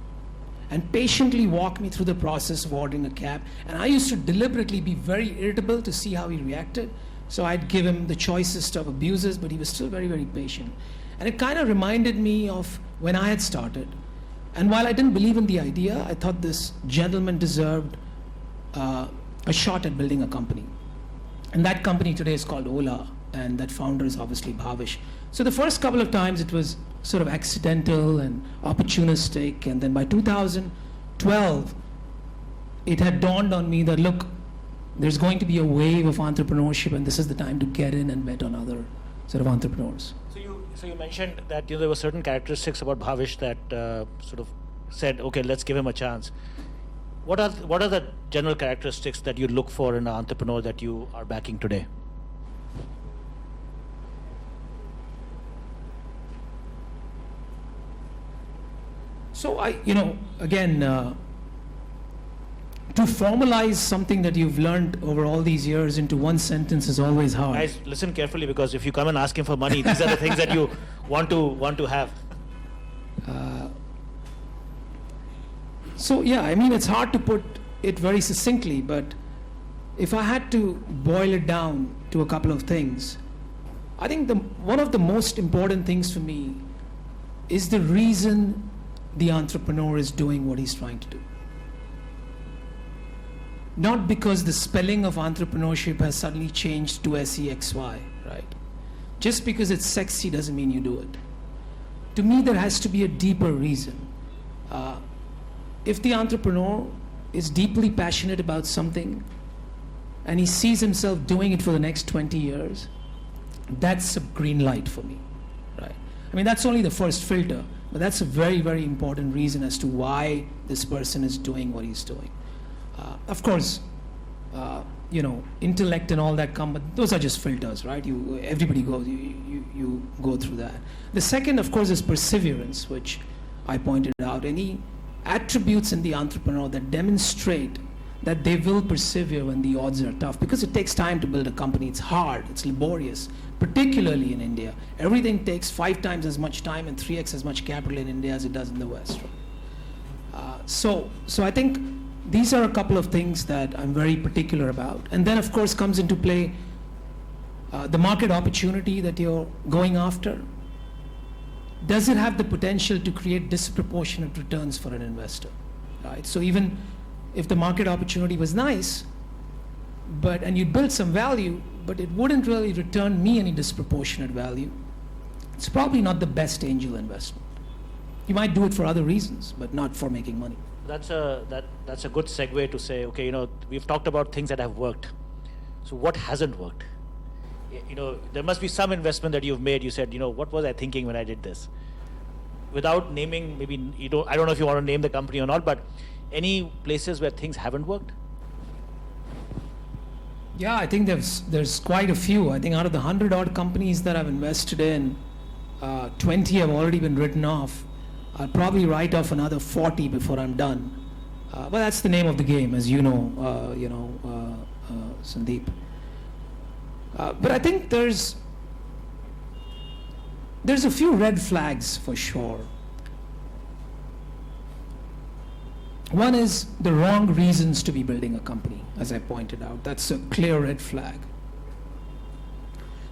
and patiently walk me through the process of ordering a cab. And I used to deliberately be very irritable to see how he reacted. So I'd give him the choicest of abuses, but he was still very, very patient. And it kind of reminded me of when I had started. And while I didn't believe in the idea, I thought this gentleman deserved a shot at building a company. And that company today is called Ola, and that founder is obviously Bhavish. So the first couple of times it was sort of accidental and opportunistic, and then by 2012, it had dawned on me that, look, there's going to be a wave of entrepreneurship, and this is the time to get in and bet on other sort of entrepreneurs. So you mentioned that there were certain characteristics about Bhavish that sort of said, okay, let's give him a chance. What are the general characteristics that you look for in an entrepreneur that you are backing today? So again, to formalize something that you've learned over all these years into one sentence is always hard. Guys, listen carefully, because if you come and ask him for money, these are the things that you want to have. So yeah, I mean, it's hard to put it very succinctly, but if I had to boil it down to a couple of things, I think one of the most important things for me is the reason the entrepreneur is doing what he's trying to do. Not because the spelling of entrepreneurship has suddenly changed to SEXY, right? Just because it's sexy doesn't mean you do it. To me, there has to be a deeper reason. If the entrepreneur is deeply passionate about something and he sees himself doing it for the next 20 years, that's a green light for me, right? I mean, that's only the first filter, but that's a very, very important reason as to why this person is doing what he's doing. Of course, intellect and all that come, but those are just filters, right? Everybody goes, you go through that. The second, of course, is perseverance, which I pointed out. Any attributes in the entrepreneur that demonstrate that they will persevere when the odds are tough, because it takes time to build a company. It's hard, it's laborious, particularly in India. Everything takes 5 times as much time and 3x as much capital in India as it does in the West. So I think these are a couple of things that I'm very particular about. And then, of course, comes into play the market opportunity that you're going after. Does it have the potential to create disproportionate returns for an investor? Right? So even if the market opportunity was nice, and you'd build some value, but it wouldn't really return me any disproportionate value, it's probably not the best angel investment. You might do it for other reasons, but not for making money. That's a good segue to say, okay, we've talked about things that have worked. So what hasn't worked? There must be some investment that you've made. You said, what was I thinking when I did this? Without naming, maybe I don't know if you want to name the company or not, but any places where things haven't worked? Yeah, I think there's quite a few. I think out of the 100 odd companies that I've invested in, 20 have already been written off. I'll probably write off another 40 before I'm done. But that's the name of the game, as you know, Sandeep. But I think there's a few red flags for sure. One is the wrong reasons to be building a company, as I pointed out. That's a clear red flag.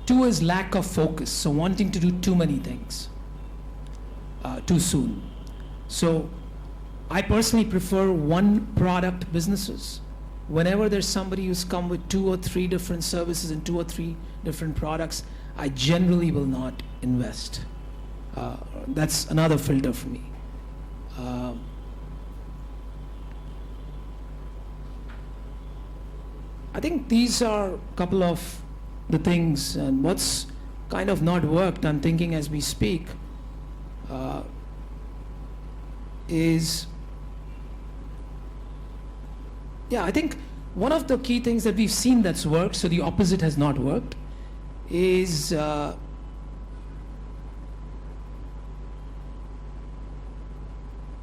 2 is lack of focus, so wanting to do too many things too soon. So I personally prefer one product businesses. Whenever there's somebody who's come with 2 or 3 different services and 2 or 3 different products, I generally will not invest. That's another filter for me. I think these are a couple of the things, and what's kind of not worked, I'm thinking as we speak, I think one of the key things that we've seen that's worked, so the opposite has not worked, is the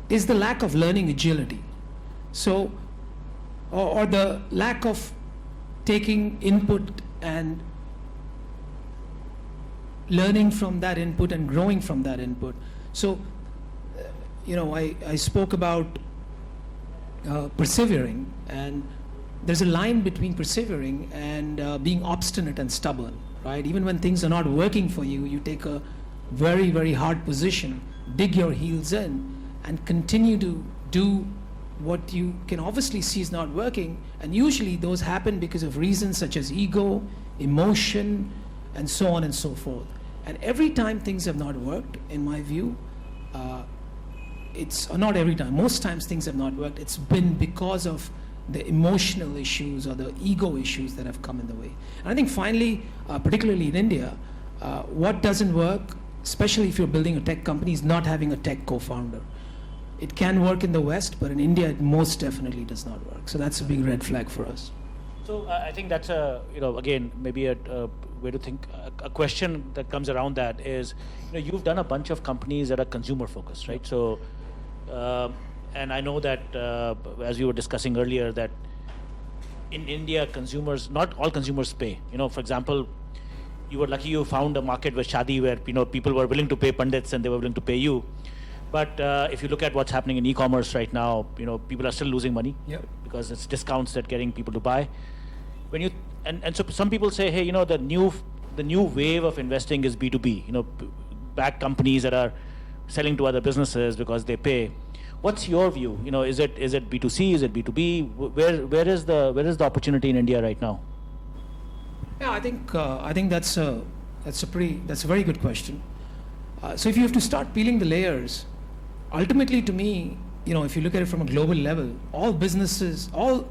lack of learning agility. So, or the lack of taking input and learning from that input and growing from that input. So, I spoke about persevering, and there's a line between persevering and being obstinate and stubborn, right? Even when things are not working for you, you take a very, very hard position, dig your heels in, and continue to do what you can obviously see is not working. And usually those happen because of reasons such as ego, emotion, and so on and so forth. And every time things have not worked, in my view, or not every time, most times things have not worked, it's been because of the emotional issues or the ego issues that have come in the way. And I think finally, particularly in India, what doesn't work, especially if you're building a tech company, is not having a tech co-founder. It can work in the West, but in India it most definitely does not work. So that's a big red flag for us. So I think that's again, maybe a way to think. A question that comes around that is, you've done a bunch of companies that are consumer focused, right? So, and I know that as we were discussing earlier, that in India, not all consumers pay. For example, you were lucky you found a market with Shadi where people were willing to pay pandits and they were willing to pay you. But if you look at what's happening in e-commerce right now, people are still losing money. Yep. Because it's discounts that getting people to buy. And so some people say, hey, the new wave of investing is B2B. Back companies that are selling to other businesses because they pay. What's your view? Is it B2C? Is it B2B? Where is the opportunity in India right now? Yeah, I think that's a very good question. So if you have to start peeling the layers, ultimately to me, if you look at it from a global level, all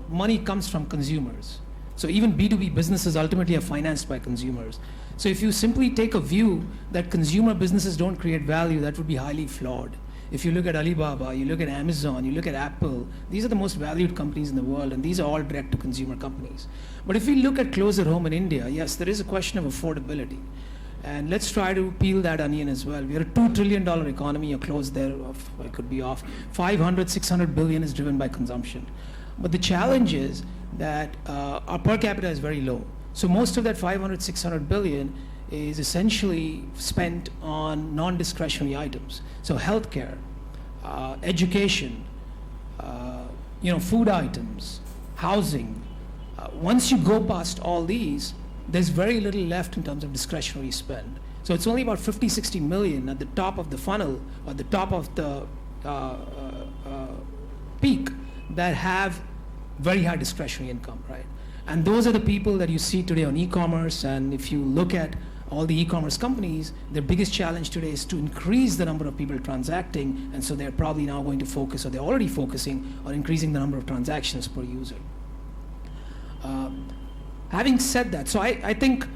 money comes from consumers. So even B2B businesses ultimately are financed by consumers. So if you simply take a view that consumer businesses don't create value, that would be highly flawed. If you look at Alibaba, you look at Amazon, you look at Apple, these are the most valued companies in the world, and these are all direct-to-consumer companies. But if we look at closer home in India, yes, there is a question of affordability. And let's try to peel that onion as well. We are a $2 trillion economy, you're close there, I could be off. 500, 600 billion is driven by consumption. But the challenge is that our per capita is very low. So most of that 500, 600 billion is essentially spent on non-discretionary items. So healthcare, education, food items, housing. Once you go past all these, there's very little left in terms of discretionary spend. So it's only about 50, 60 million at the top of the funnel, or the top of the peak, that have very high discretionary income, right? And those are the people that you see today on e-commerce. And if you look at all the e-commerce companies, their biggest challenge today is to increase the number of people transacting, and so they're probably now going to focus, or they're already focusing on increasing the number of transactions per user. Having said that, so I think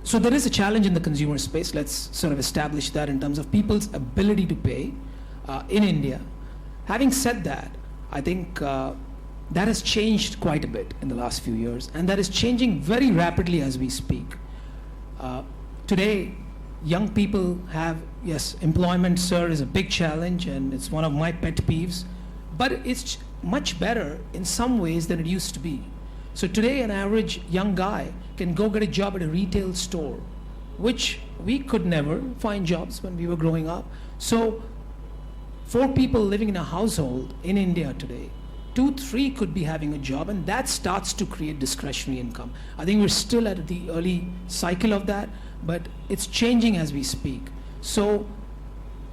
so there is a challenge in the consumer space. Let's sort of establish that in terms of people's ability to pay in India. Having said that, I think that has changed quite a bit in the last few years, and that is changing very rapidly as we speak. Today, young people have, yes, employment, sir, is a big challenge, and it's one of my pet peeves, but it's much better in some ways than it used to be. So today, an average young guy can go get a job at a retail store, which we could never find jobs when we were growing up. So 4 people living in a household in India today, 2, 3 could be having a job, and that starts to create discretionary income. I think we're still at the early cycle of that, but it's changing as we speak. So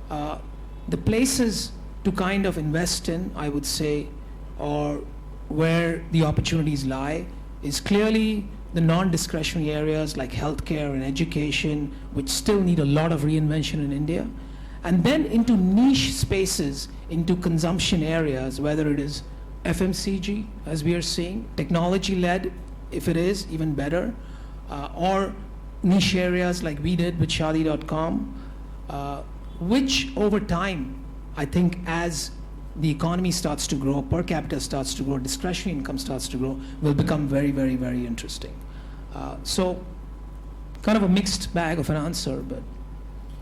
the places to kind of invest in, I would say, or where the opportunities lie, is clearly the non-discretionary areas like healthcare and education, which still need a lot of reinvention in India. And then into niche spaces, into consumption areas, whether it is FMCG, as we are seeing, technology-led, if it is, even better, or niche areas like we did with Shaadi.com, which over time, I think as the economy starts to grow, per capita starts to grow, discretionary income starts to grow, will become very, very, very interesting. So kind of a mixed bag of an answer, but.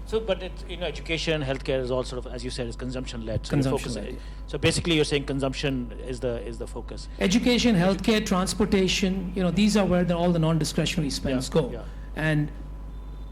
So, but it's, education, healthcare is all sort of, as you said, is consumption-led. So Consumption-led. So basically, you're saying consumption is the focus. Education, healthcare, transportation, these are where all the non-discretionary spends go. Yeah. And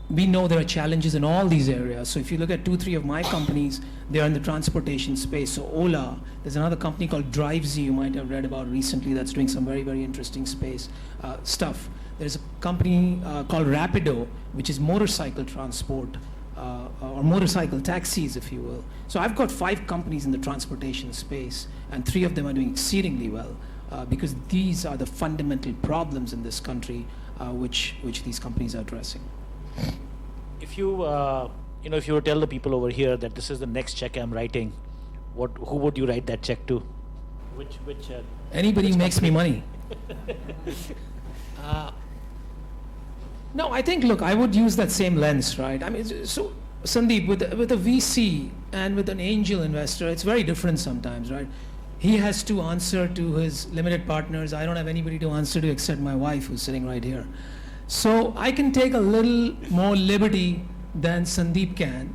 we know there are challenges in all these areas. So if you look at 2, 3 of my companies, they're in the transportation space. So Ola, there's another company called DriveZ you might have read about recently that's doing some very, very interesting stuff. There's a company called Rapido, which is motorcycle transport, or motorcycle taxis, if you will. So I've got 5 companies in the transportation space, and 3 of them are doing exceedingly well, because these are the fundamental problems in this country, which these companies are addressing. If you, if you were to tell the people over here that this is the next check I'm writing, who would you write that check to? Which Anybody who makes me money. No, I think, look, I would use that same lens, right? I mean, so Sandeep, with a VC and with an angel investor, it's very different sometimes, right? He has to answer to his limited partners. I don't have anybody to answer to except my wife, who's sitting right here. So I can take a little more liberty than Sandeep can,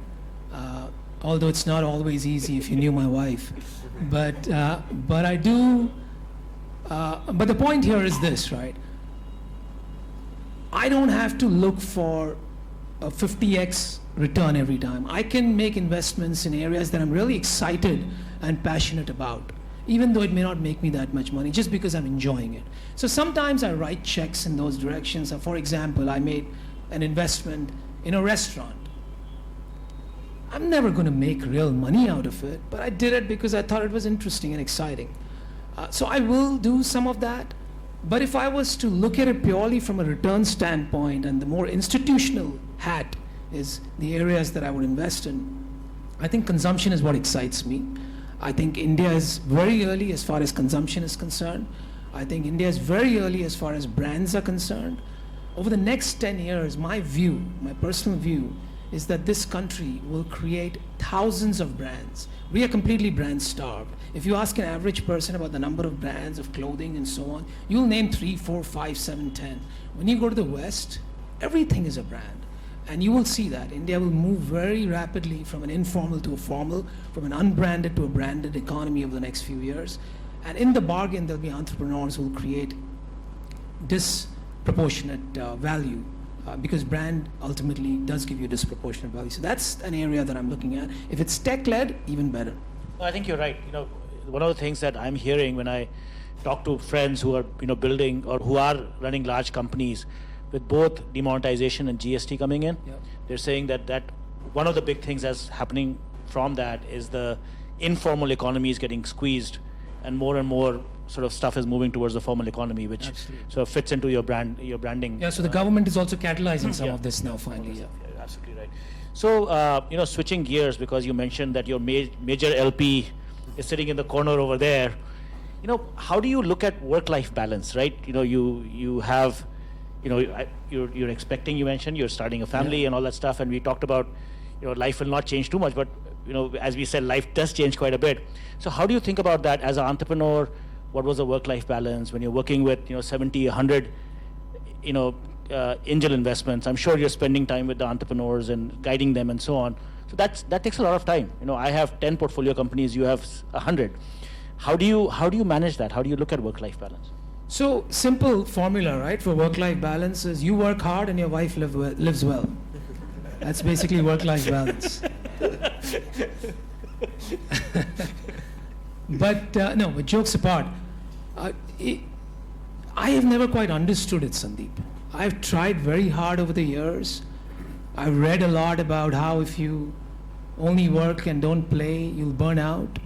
although it's not always easy if you knew my wife. But I do. But the point here is this, right? I don't have to look for a 50x return every time. I can make investments in areas that I'm really excited and passionate about, even though it may not make me that much money, just because I'm enjoying it. So sometimes I write checks in those directions. For example, I made an investment in a restaurant. I'm never going to make real money out of it, but I did it because I thought it was interesting and exciting. So I will do some of that. But if I was to look at it purely from a return standpoint, and the more institutional hat is the areas that I would invest in, I think consumption is what excites me. I think India is very early as far as consumption is concerned. I think India is very early as far as brands are concerned. Over the next 10 years, my view, my personal view, is that this country will create thousands of brands. We are completely brand starved. If you ask an average person about the number of brands of clothing and so on, you'll name 3, 4, 5, 7, 10. When you go to the West, everything is a brand. And you will see that India will move very rapidly from an informal to a formal, from an unbranded to a branded economy over the next few years. And in the bargain, there'll be entrepreneurs who will create disproportionate value because brand ultimately does give you disproportionate value. So that's an area that I'm looking at. If it's tech-led, even better. I think you're right. One of the things that I'm hearing when I talk to friends who are, building or who are running large companies with both demonetization and GST coming in, Yep. they're saying that one of the big things that's happening from that is the informal economy is getting squeezed, and more sort of stuff is moving towards the formal economy, which Absolutely. sort of fits into your branding. Yeah, so the government is also catalyzing some Yeah. of this now, finally. Yeah. Yeah, you're absolutely right. So, switching gears, because you mentioned that your major LP is sitting in the corner over there. How do you look at work-life balance, right? You have, you're expecting, you mentioned, you're starting a family and all that stuff, and we talked about, life will not change too much, but, as we said, life does change quite a bit. So how do you think about that as an entrepreneur? What was the work-life balance when you're working with, 70, 100, angel investments? I'm sure you're spending time with the entrepreneurs and guiding them and so on. So that takes a lot of time. I have 10 portfolio companies, you have 100. How do you manage that? How do you look at work-life balance? So simple formula, right, for work-life balance is you work hard and your wife lives well. That's basically work-life balance. But no, but jokes apart, I have never quite understood it, Sandeep. I've tried very hard over the years. I've read a lot about how if you only work and don't play, you'll burn out.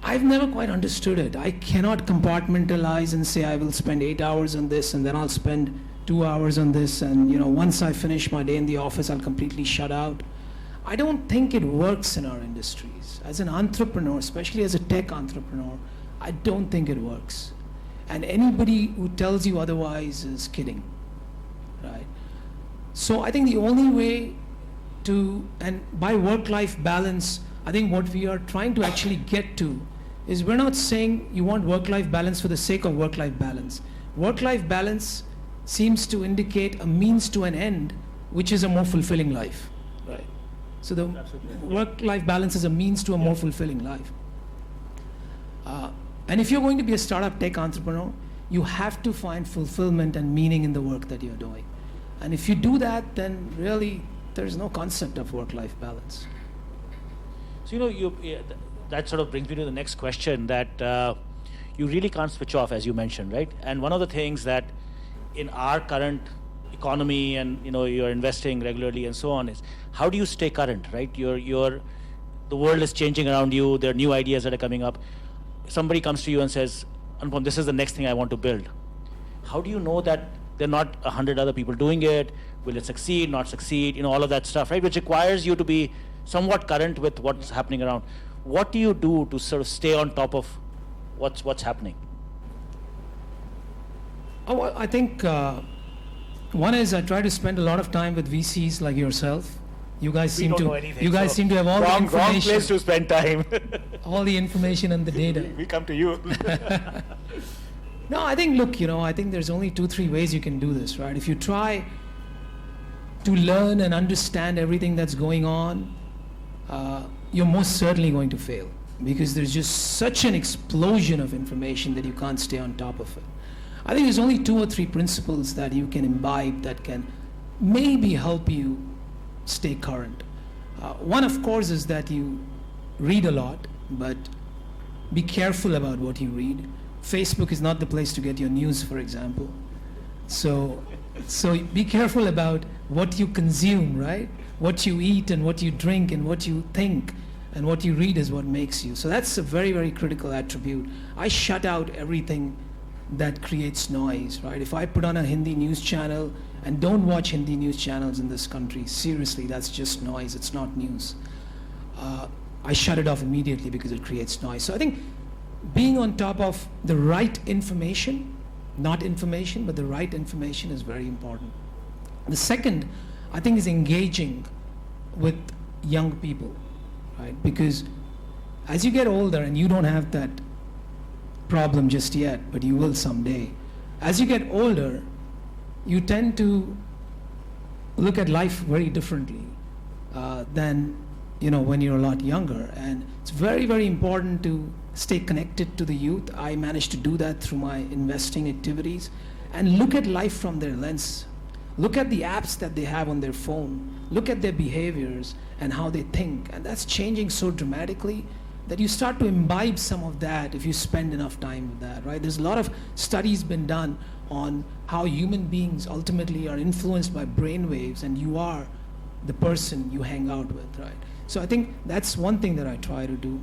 I've never quite understood it. I cannot compartmentalize and say I will spend 8 hours on this and then I'll spend 2 hours on this, and once I finish my day in the office, I'll completely shut out. I don't think it works in our industries. As an entrepreneur, especially as a tech entrepreneur, I don't think it works. And anybody who tells you otherwise is kidding, right? So I think the only way and by work-life balance, I think what we are trying to actually get to is we're not saying you want work-life balance for the sake of work-life balance. Work-life balance seems to indicate a means to an end, which is a more fulfilling life, right? So the work-life balance is a means to a more fulfilling life. And if you're going to be a startup tech entrepreneur, you have to find fulfillment and meaning in the work that you're doing. And if you do that, then really there's no concept of work-life balance. So, that sort of brings me to the next question, that you really can't switch off, as you mentioned, right? And one of the things that in our current economy and, you're investing regularly and so on is, how do you stay current, right? The world is changing around you, there are new ideas that are coming up. Somebody comes to you and says, Anupam, this is the next thing I want to build. How do you know that there are not 100 other people doing it? Will it succeed, not succeed, all of that stuff, right? Which requires you to be somewhat current with what's happening around. What do you do to sort of stay on top of what's happening? Oh, well, I think one is I try to spend a lot of time with VCs like yourself. You guys seem to have all the information. Wrong place to spend time. All the information and the data. We come to you. No, I think, look, I think there's only 2-3 ways you can do this, right? If you try to learn and understand everything that's going on, you're most certainly going to fail, because there's just such an explosion of information that you can't stay on top of it. I think there's only 2 or 3 principles that you can imbibe that can maybe help you stay current. One, of course, is that you read a lot, but be careful about what you read. Facebook is not the place to get your news, for example. So be careful about what you consume, right? What you eat and what you drink and what you think and what you read is what makes you. So that's a very, very critical attribute. I shut out everything that creates noise, right? If I put on a Hindi news channel, and don't watch Hindi news channels in this country, seriously, that's just noise, it's not news. I shut it off immediately because it creates noise. So I think being on top of the right information, not information, but the right information is very important. The second, I think, is engaging with young people, right? Because as you get older, and you don't have that problem just yet, but you will someday. As you get older, you tend to look at life very differently than when you're a lot younger. And it's very, very important to stay connected to the youth. I managed to do that through my investing activities and look at life from their lens. Look at the apps that they have on their phone. Look at their behaviors and how they think. And that's changing so dramatically that you start to imbibe some of that if you spend enough time with that, right? There's a lot of studies been done on how human beings ultimately are influenced by brain waves, and you are the person you hang out with, right? So I think that's one thing that I try to do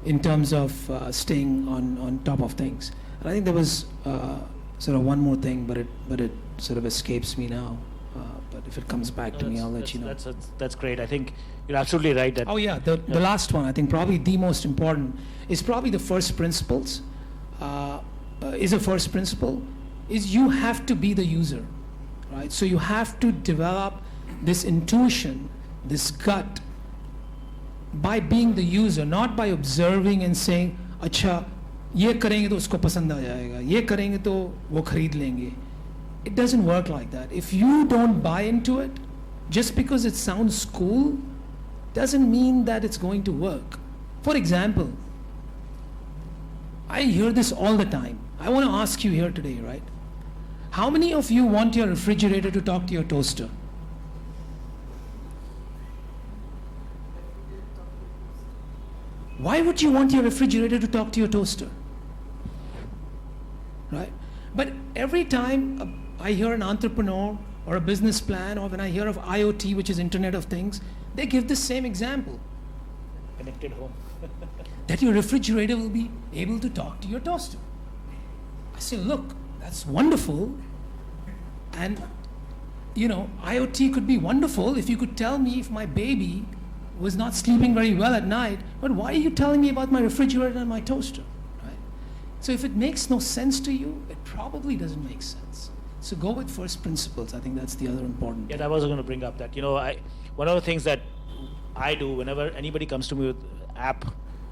in terms of staying on top of things. And I think there was sort of one more thing, but it sort of escapes me now. But if it comes back to me, I'll let you know. That's great. I think you're absolutely right. That Oh yeah, the last one, I think probably the most important, is probably the first principles. Is a first principle, is you have to be the user, right? So you have to develop this intuition, this gut, by being the user, not by observing and saying, अच्छा ये करेंगे तो उसको पसंद आ जाएगा, ये करेंगे तो वो खरीद लेंगे. It doesn't work like that. If you don't buy into it, just because it sounds cool, doesn't mean that it's going to work. For example, I hear this all the time. I want to ask you here today, right? How many of you want your refrigerator to talk to your toaster? Why would you want your refrigerator to talk to your toaster? Right? But every time I hear an entrepreneur or a business plan, or when I hear of IoT, which is Internet of Things, they give the same example. connected home. That your refrigerator will be able to talk to your toaster. I say, look, that's wonderful. And, IoT could be wonderful if you could tell me if my baby was not sleeping very well at night, but why are you telling me about my refrigerator and my toaster, right? So if it makes no sense to you, it probably doesn't make sense. So go with first principles. I think that's the other important Yeah, thing. I was going to bring up that, one of the things that I do whenever anybody comes to me with app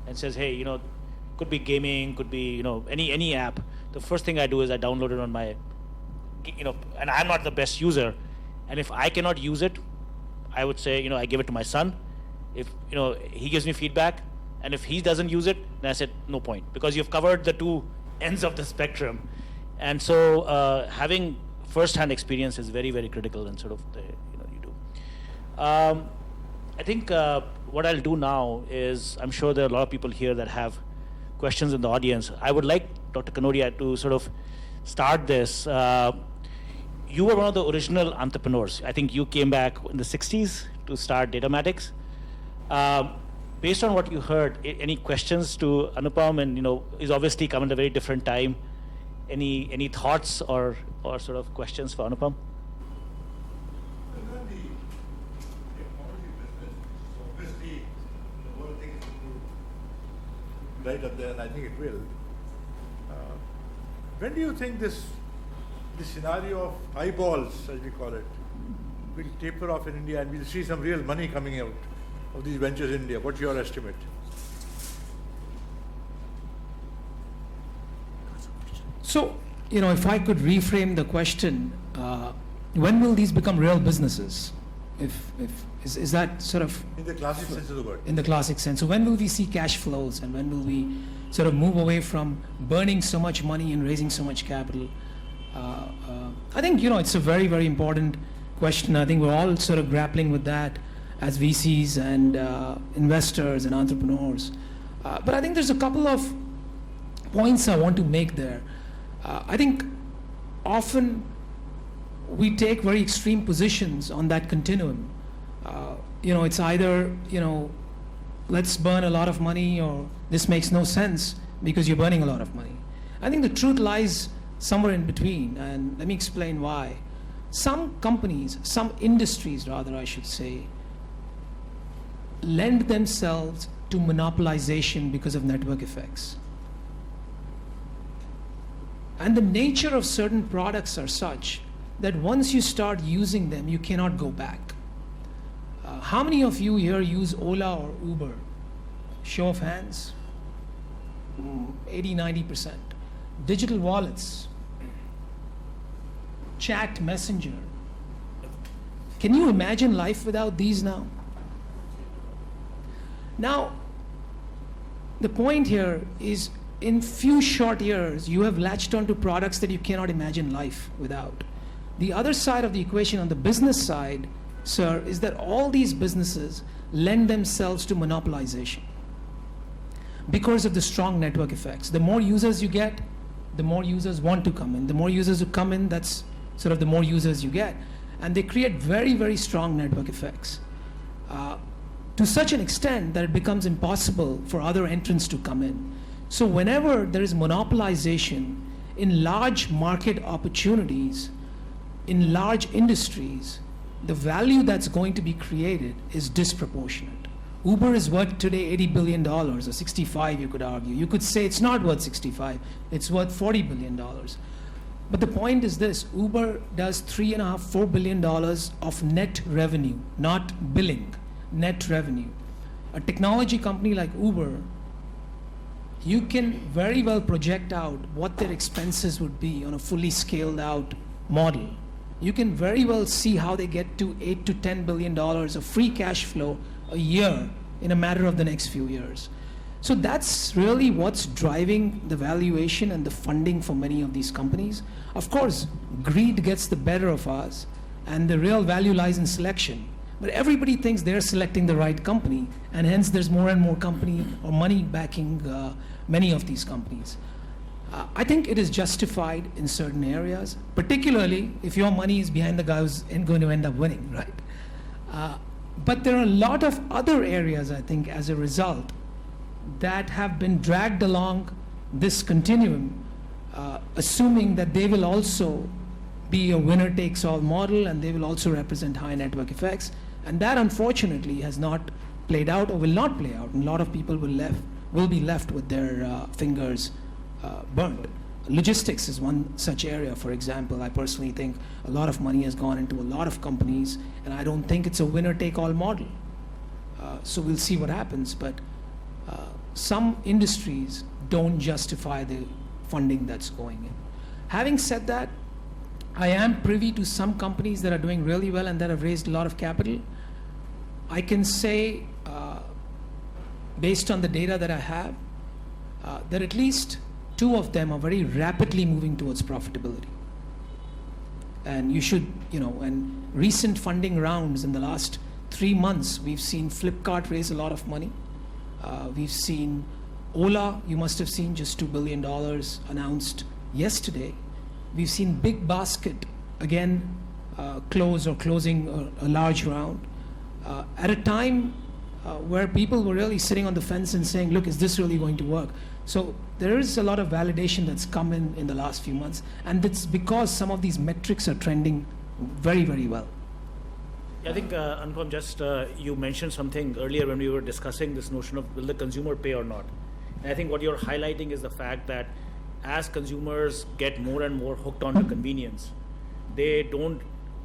and says, hey, could be gaming, could be, any app, the first thing I do is I download it on my, and I'm not the best user. And if I cannot use it, I would say, I give it to my son. If, he gives me feedback, and if he doesn't use it, then I said, no point, because you've covered the two ends of the spectrum. And so having first-hand experience is very, very critical in sort of the, you do. I think what I'll do now is, I'm sure there are a lot of people here that have questions in the audience. I would like Dr. Kanodia to sort of start this. You were one of the original entrepreneurs. I think you came back in the 60s to start Datamatics. Based on what you heard, any questions to Anupam? And he's obviously come at a very different time. Any thoughts or sort of questions for Anupam? Obviously, the whole thing is right up there, and I think it will. When do you think this scenario of eyeballs, as we call it, will taper off in India, and we'll see some real money coming out of these ventures in India? What's your estimate? So, if I could reframe the question, when will these become real businesses? Is that sort of In the classic sense of the word. in the classic sense? So when will we see cash flows, and when will we sort of move away from burning so much money and raising so much capital? I think it's a very, very important question. I think we're all sort of grappling with that as VCs and investors and entrepreneurs. But I think there's a couple of points I want to make there. I think often we take very extreme positions on that continuum. It's either, let's burn a lot of money, or this makes no sense because you're burning a lot of money. I think the truth lies somewhere in between, and let me explain why. Some companies, some industries rather, I should say, lend themselves to monopolization because of network effects. And the nature of certain products are such that once you start using them, you cannot go back. How many of you here use Ola or Uber? Show of hands? 80-90%. Digital wallets, chat messenger, Can you imagine life without these now? Now, the point here is, in few short years, you have latched onto products that you cannot imagine life without. The other side of the equation on the business side, sir, is that all these businesses lend themselves to monopolization because of the strong network effects. The more users you get, the more users want to come in. The more users who come in, that's sort of the more users you get. And they create very, very strong network effects. To such an extent that it becomes impossible for other entrants to come in. So whenever there is monopolization in large market opportunities, in large industries, the value that's going to be created is disproportionate. Uber is worth today $80 billion, or 65, you could argue. You could say it's not worth 65, it's worth $40 billion. But the point is this: Uber does $3.5–4 billion of net revenue, not billing, net revenue. A technology company like Uber, you can very well project out what their expenses would be on a fully scaled out model. You can very well see how they get to $8–10 billion of free cash flow a year in a matter of the next few years. So that's really what's driving the valuation and the funding for many of these companies. Of course, greed gets the better of us, and the real value lies in selection. But everybody thinks they're selecting the right company, and hence there's more and more company or money backing many of these companies. I think it is justified in certain areas, particularly if your money is behind the guy who's going to end up winning, right? But there are a lot of other areas, I think, as a result, that have been dragged along this continuum, assuming that they will also be a winner-takes-all model, and they will also represent high network effects. And that, unfortunately, has not played out or will not play out. And a lot of people will be left with their fingers burnt. Logistics is one such area, for example. I personally think a lot of money has gone into a lot of companies, and I don't think it's a winner-take-all model. So we'll see what happens, but some industries don't justify the funding that's going in. Having said that, I am privy to some companies that are doing really well and that have raised a lot of capital. I can say, based on the data that I have, that at least 2 of them are very rapidly moving towards profitability. And you should, and recent funding rounds in the last 3 months, we've seen Flipkart raise a lot of money. We've seen Ola, you must have seen, just $2 billion announced yesterday. We've seen Big Basket, again, closing a large round. At a time where people were really sitting on the fence and saying, look, is this really going to work? So there is a lot of validation that's come in the last few months, and it's because some of these metrics are trending very, very well. I think, Anupam, just you mentioned something earlier when we were discussing this notion of will the consumer pay or not. And I think what you're highlighting is the fact that as consumers get more and more hooked onto convenience, they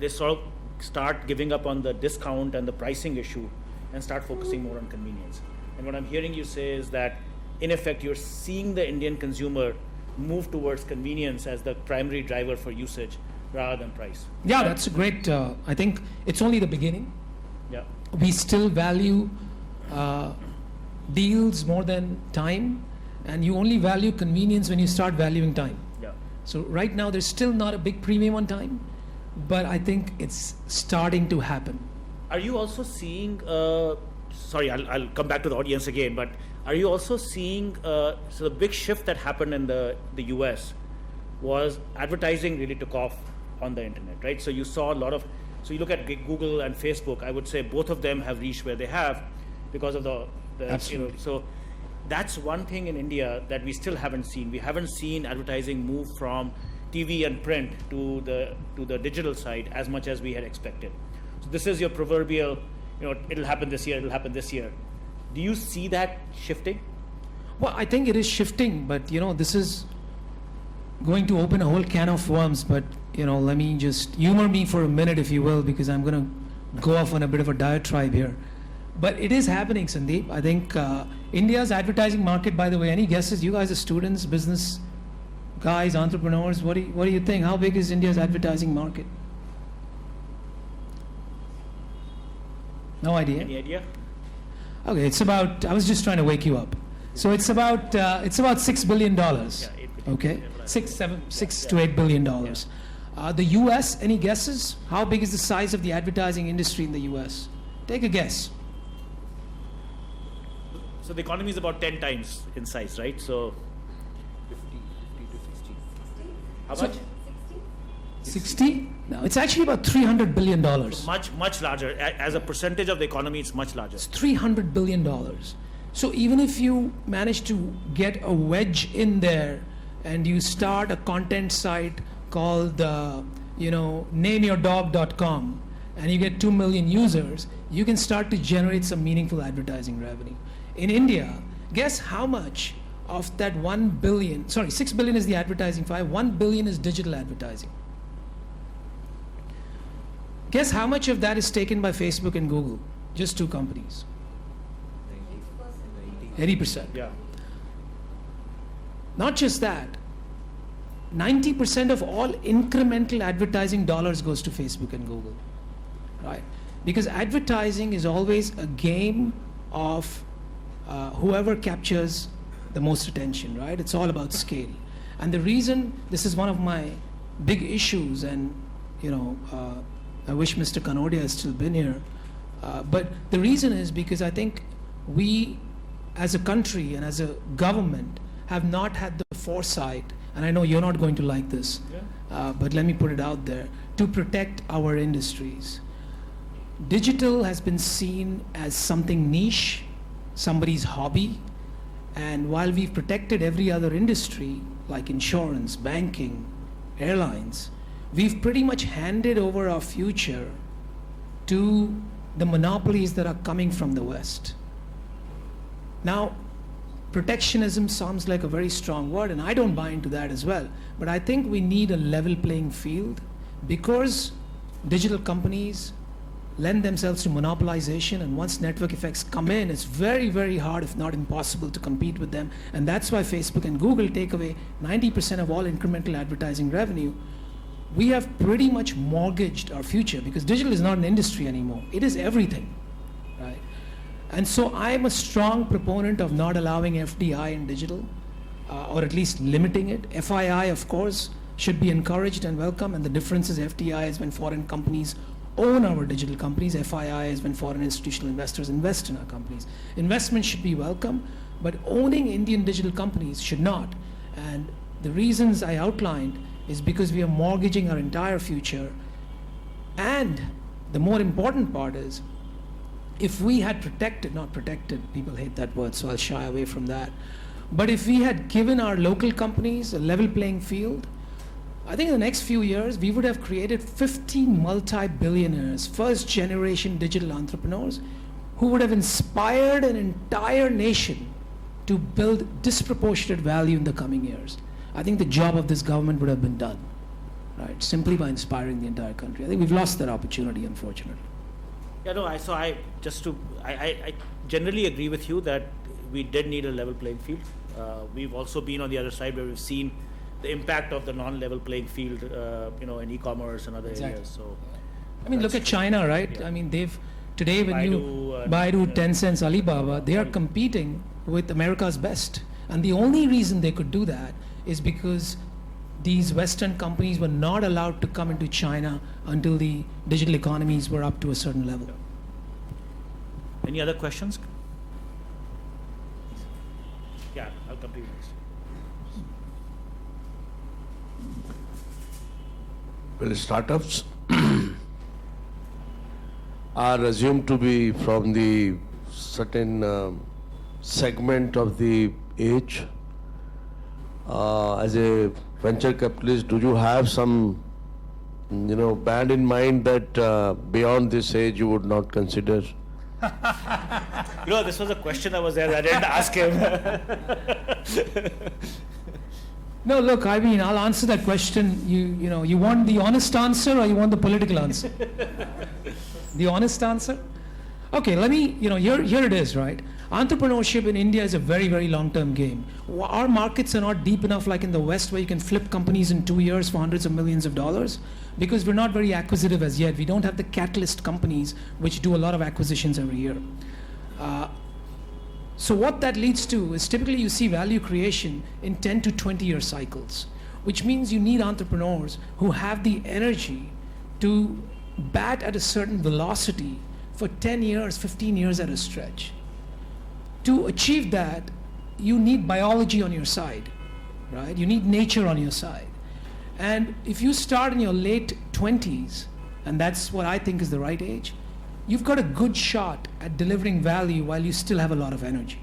sort of start giving up on the discount and the pricing issue and start focusing more on convenience. And what I'm hearing you say is that, in effect, you're seeing the Indian consumer move towards convenience as the primary driver for usage rather than price. Yeah, that's a great, I think it's only the beginning. Yeah. We still value deals more than time, and you only value convenience when you start valuing time. Yeah. So right now there's still not a big premium on time, but I think it's starting to happen. Are you also seeing, sorry, I'll come back to the audience again, but are you also seeing, so the big shift that happened in the US was advertising really took off on the internet, right? So you saw a lot of, so you look at Google and Facebook, I would say both of them have reached where they have because of the Absolutely. so that's one thing in India that we still haven't seen. We haven't seen advertising move from TV and print to the digital side as much as we had expected. So this is your proverbial, it'll happen this year, it'll happen this year. Do you see that shifting? Well, I think it is shifting, but this is going to open a whole can of worms. But let me just humor me for a minute, if you will, because I'm going to go off on a bit of a diatribe here. But it is happening, Sandeep. I think India's advertising market, by the way, any guesses? You guys are students, business guys, entrepreneurs. What do you think? How big is India's advertising market? No idea. Any idea? Okay, it's about. I was just trying to wake you up. So it's about $6 billion. Yeah, 8 billion. Okay, Yeah, six to $8 billion. The U.S. Any guesses? How big is the size of the advertising industry in the U.S.? Take a guess. So the economy is about 10 times in size, right? So 50 to 60. how So- much? 60? No, it's actually about $300 billion. Much larger. As a percentage of the economy, it's much larger. It's $300 billion. So even if you manage to get a wedge in there and you start a content site called, nameyourdog.com, and you get 2 million users, you can start to generate some meaningful advertising revenue. In India, guess how much of that 1 billion, sorry, 6 billion is the advertising pie, 1 billion is digital advertising. Guess how much of that is taken by Facebook and Google? Just two companies. 80%. Yeah. Not just that, 90% of all incremental advertising dollars goes to Facebook and Google, right? Because advertising is always a game of whoever captures the most attention, right? It's all about scale. And the reason this is one of my big issues, and I wish Mr. Kanodia had still been here, but the reason is because I think we as a country and as a government have not had the foresight, and I know you're not going to like this, but let me put it out there, to protect our industries. Digital has been seen as something niche, somebody's hobby, and while we've protected every other industry, like insurance, banking, airlines, we've pretty much handed over our future to the monopolies that are coming from the West. Now, protectionism sounds like a very strong word, and I don't buy into that as well. But I think we need a level playing field because digital companies lend themselves to monopolization, and once network effects come in, it's very, very hard, if not impossible, to compete with them. And that's why Facebook and Google take away 90% of all incremental advertising revenue. We have pretty much mortgaged our future because digital is not an industry anymore. It is everything, right? And so I'm a strong proponent of not allowing FDI in digital, or at least limiting it. FII, of course, should be encouraged and welcome, and the difference is FDI is when foreign companies own our digital companies. FII is when foreign institutional investors invest in our companies. Investment should be welcome, but owning Indian digital companies should not. And the reasons I outlined is because we are mortgaging our entire future. And the more important part is, if we had not protected, people hate that word, so I'll shy away from that. But if we had given our local companies a level playing field, I think in the next few years, we would have created 50 multi-billionaires, first generation digital entrepreneurs, who would have inspired an entire nation to build disproportionate value in the coming years. I think the job of this government would have been done, right? Simply by inspiring the entire country. I think we've lost that opportunity, unfortunately. Yeah, no, I generally agree with you that we did need a level playing field. We've also been on the other side where we've seen the impact of the non-level playing field, in e-commerce and other areas. So, I mean, look at China, right? Yeah. I mean, today when Baidu, Tencent, Alibaba, they are competing with America's best. And the only reason they could do that is because these Western companies were not allowed to come into China until the digital economies were up to a certain level. Any other questions? Yeah, I'll come to you next. Well, startups are assumed to be from the certain segment of the age. As a venture capitalist, do you have some, band in mind that beyond this age you would not consider? This was a question that was there. I didn't ask him. No, look, I mean, I'll answer that question. You want the honest answer or you want the political answer? The honest answer? Okay, let me, here it is, right? Entrepreneurship in India is a very, very long-term game. Our markets are not deep enough like in the West where you can flip companies in 2 years for hundreds of millions of dollars, because we're not very acquisitive as yet. We don't have the catalyst companies which do a lot of acquisitions every year. So what that leads to is typically you see value creation in 10 to 20-year cycles, which means you need entrepreneurs who have the energy to bat at a certain velocity for 10 years, 15 years at a stretch. To achieve that, you need biology on your side, right? You need nature on your side. And if you start in your late 20s, and that's what I think is the right age, you've got a good shot at delivering value while you still have a lot of energy.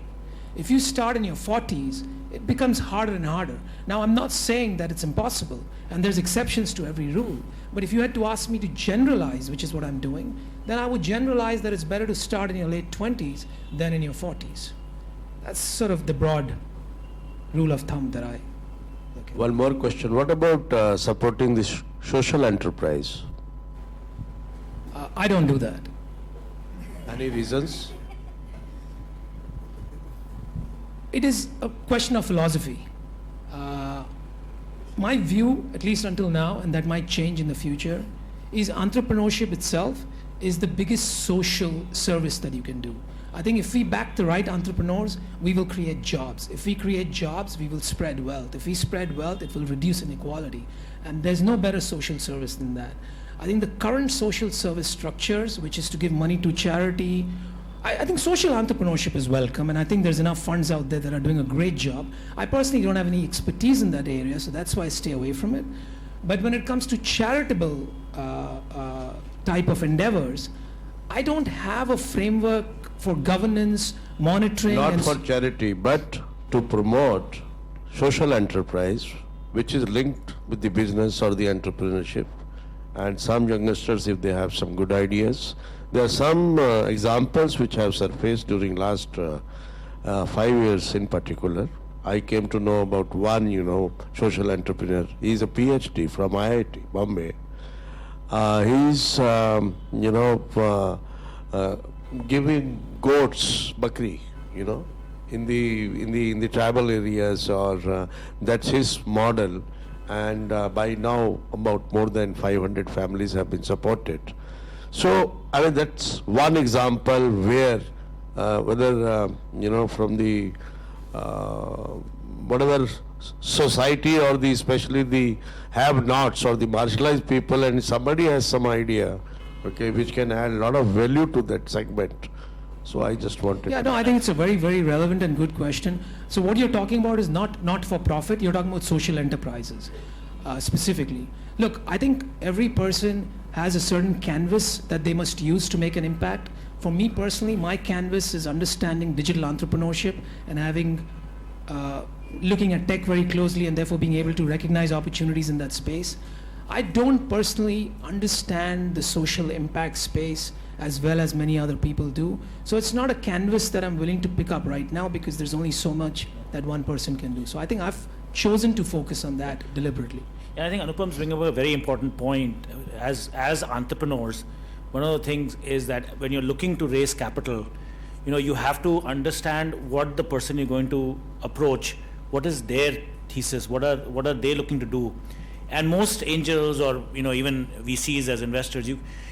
If you start in your 40s, it becomes harder and harder. Now, I'm not saying that it's impossible, and there's exceptions to every rule, but if you had to ask me to generalize, which is what I'm doing, then I would generalize that it's better to start in your late 20s than in your 40s. That's sort of the broad rule of thumb that I look at. One more question. What about supporting this social enterprise? I don't do that. Any reasons? It is a question of philosophy. My view, at least until now, and that might change in the future, is entrepreneurship itself is the biggest social service that you can do. I think if we back the right entrepreneurs, we will create jobs. If we create jobs, we will spread wealth. If we spread wealth, it will reduce inequality. And there's no better social service than that. I think the current social service structures, which is to give money to charity, I think social entrepreneurship is welcome, and I think there's enough funds out there that are doing a great job. I personally don't have any expertise in that area, so that's why I stay away from it. But when it comes to charitable type of endeavors, I don't have a framework for governance, monitoring. Not for charity, but to promote social enterprise, which is linked with the business or the entrepreneurship. And some youngsters, if they have some good ideas, there are some examples which have surfaced during last 5 years in particular. I came to know about one, social entrepreneur. He's a PhD from IIT, Bombay. He's, giving goats, bakri, in the tribal areas, or that's his model. And by now, about more than 500 families have been supported. So, that's one example where, whether, from the whatever society or especially the have-nots or the marginalized people, and somebody has some idea, okay, which can add a lot of value to that segment. So I just wanted Yeah, no, I think it's a very, very relevant and good question. So what you're talking about is not for profit, you're talking about social enterprises specifically. Look, I think every person has a certain canvas that they must use to make an impact. For me personally, my canvas is understanding digital entrepreneurship and having looking at tech very closely and therefore being able to recognize opportunities in that space. I don't personally understand the social impact space as well as many other people do. So it's not a canvas that I'm willing to pick up right now because there's only so much that one person can do. So I think I've chosen to focus on that deliberately. And I think Anupam's bringing up a very important point. As entrepreneurs, one of the things is that when you're looking to raise capital, you have to understand what the person you're going to approach, what is their thesis, what are they looking to do. And most angels or even VCs as investors,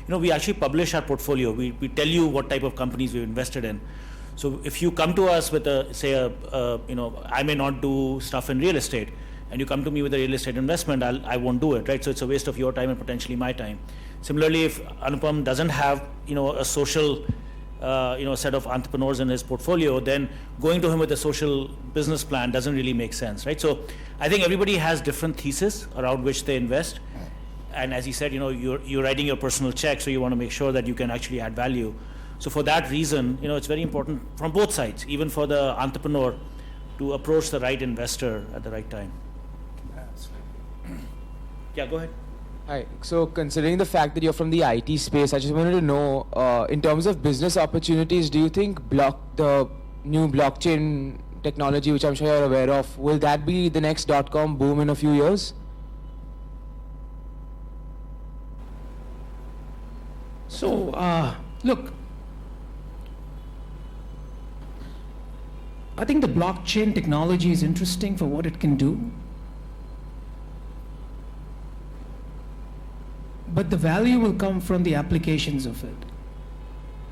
we actually publish our portfolio. We tell you what type of companies we've invested in. So if you come to us with I may not do stuff in real estate, and you come to me with a real estate investment, I won't do it, right? So it's a waste of your time and potentially my time. Similarly, if Anupam doesn't have a social set of entrepreneurs in his portfolio, then going to him with a social business plan doesn't really make sense, right? So I think everybody has different theses around which they invest. And as he said, you're writing your personal check, so you want to make sure that you can actually add value. So for that reason, it's very important from both sides, even for the entrepreneur, to approach the right investor at the right time. Yeah, go ahead. Hi. So considering the fact that you're from the IT space, I just wanted to know, in terms of business opportunities, do you think the new blockchain technology, which I'm sure you're aware of, will that be the next .com boom in a few years? So, look, I think the blockchain technology is interesting for what it can do. But the value will come from the applications of it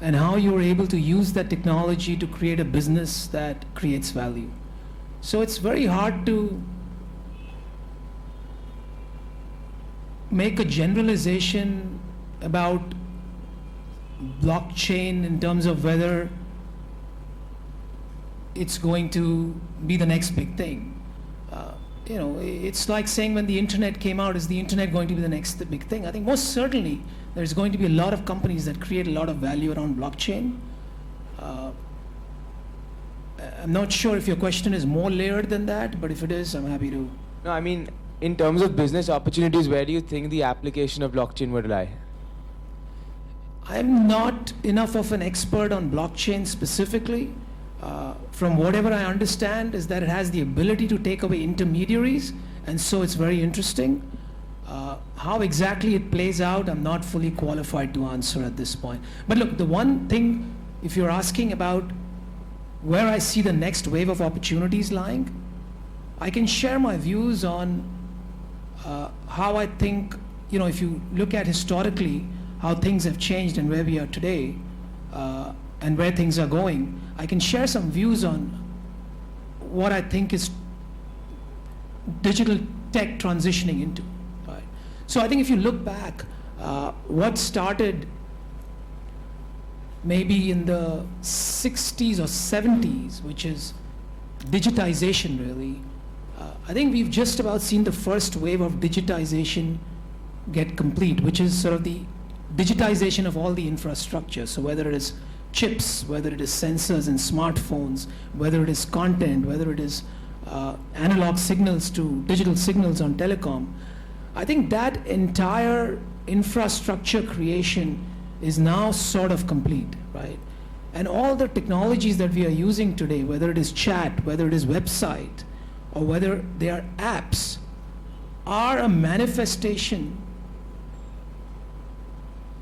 and how you're able to use that technology to create a business that creates value. So it's very hard to make a generalization about blockchain in terms of whether it's going to be the next big thing. It's like saying when the internet came out, is the internet going to be the next big thing? I think most certainly there's going to be a lot of companies that create a lot of value around blockchain. I'm not sure if your question is more layered than that, but if it is, I'm happy to. No, I mean, in terms of business opportunities, where do you think the application of blockchain would lie? I'm not enough of an expert on blockchain specifically. From whatever I understand is that it has the ability to take away intermediaries, and so it's very interesting. How exactly it plays out, I'm not fully qualified to answer at this point. But look, the one thing, if you're asking about where I see the next wave of opportunities lying, I can share my views on how I think, if you look at historically how things have changed and where we are today, and where things are going, I can share some views on what I think is digital tech transitioning into. Right? So I think if you look back, what started maybe in the 60s or 70s, which is digitization really, I think we've just about seen the first wave of digitization get complete, which is sort of the digitization of all the infrastructure. So whether it is chips, whether it is sensors and smartphones, whether it is content, whether it is analog signals to digital signals on telecom, I think that entire infrastructure creation is now sort of complete, right? And all the technologies that we are using today, whether it is chat, whether it is website, or whether they are apps, are a manifestation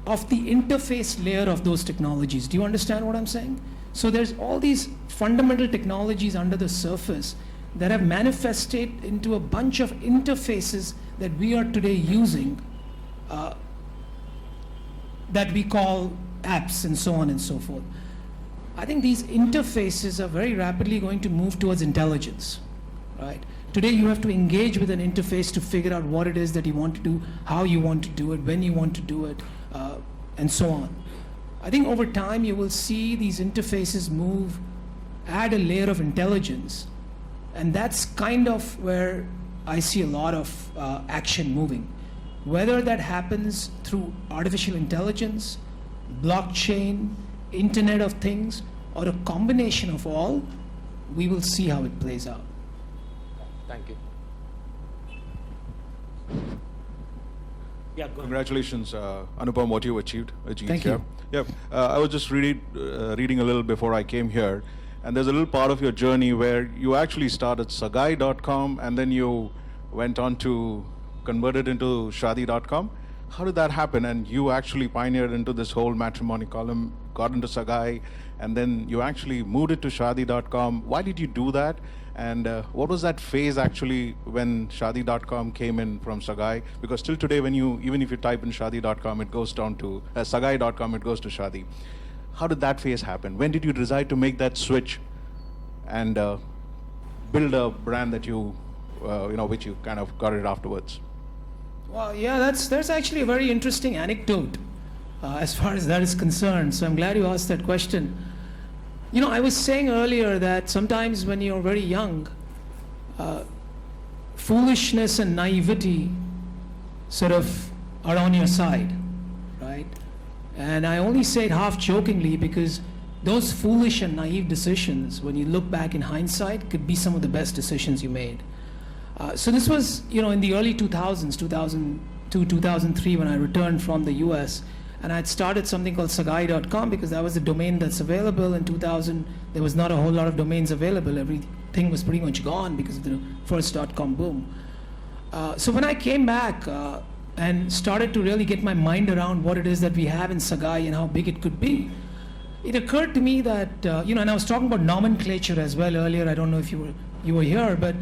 of the interface layer of those technologies. Do you understand what I'm saying? So there's all these fundamental technologies under the surface that have manifested into a bunch of interfaces that we are today using, that we call apps and so on and so forth. I think these interfaces are very rapidly going to move towards intelligence, right? Today you have to engage with an interface to figure out what it is that you want to do, how you want to do it, when you want to do it, and so on. I think over time you will see these interfaces move, add a layer of intelligence, and that's kind of where I see a lot of action moving. Whether that happens through artificial intelligence, blockchain, Internet of Things, or a combination of all, we will see how it plays out. Thank you. Yeah, go ahead. Congratulations, Anupam, what you achieved. Thank you. Yeah, I was just reading a little before I came here, and there's a little part of your journey where you actually started Sagai.com, and then you went on to convert it into Shadi.com. How did that happen? And you actually pioneered into this whole matrimony column, got into Sagai, and then you actually moved it to Shadi.com. Why did you do that? And what was that phase actually when Shadi.com came in from Sagai? Because till today, even if you type in Shadi.com, it goes down to Sagai.com, it goes to Shadi. How did that phase happen? When did you decide to make that switch and build a brand that which you kind of got it afterwards? Well, yeah, there's actually a very interesting anecdote as far as that is concerned. So I'm glad you asked that question. I was saying earlier that sometimes when you're very young, foolishness and naivety sort of are on your side, right? And I only say it half jokingly because those foolish and naive decisions, when you look back in hindsight, could be some of the best decisions you made. So this was, in the early 2000s, 2002, 2003, when I returned from the US, and I'd started something called Sagai.com because that was the domain that's available. In 2000, there was not a whole lot of domains available. Everything was pretty much gone because of the first .com boom. So when I came back and started to really get my mind around what it is that we have in Sagai and how big it could be, it occurred to me that, and I was talking about nomenclature as well earlier. I don't know if you were here, but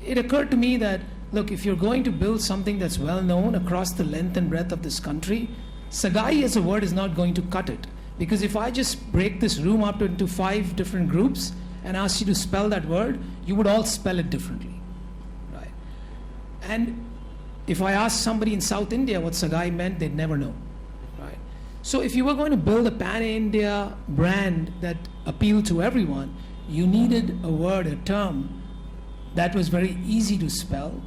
it occurred to me that, look, if you're going to build something that's well known across the length and breadth of this country, Sagai as a word is not going to cut it. Because if I just break this room up into 5 different groups and ask you to spell that word, you would all spell it differently, right? And if I asked somebody in South India what Sagai meant, they'd never know, right? So if you were going to build a pan-India brand that appealed to everyone, you needed a word, a term that was very easy to spell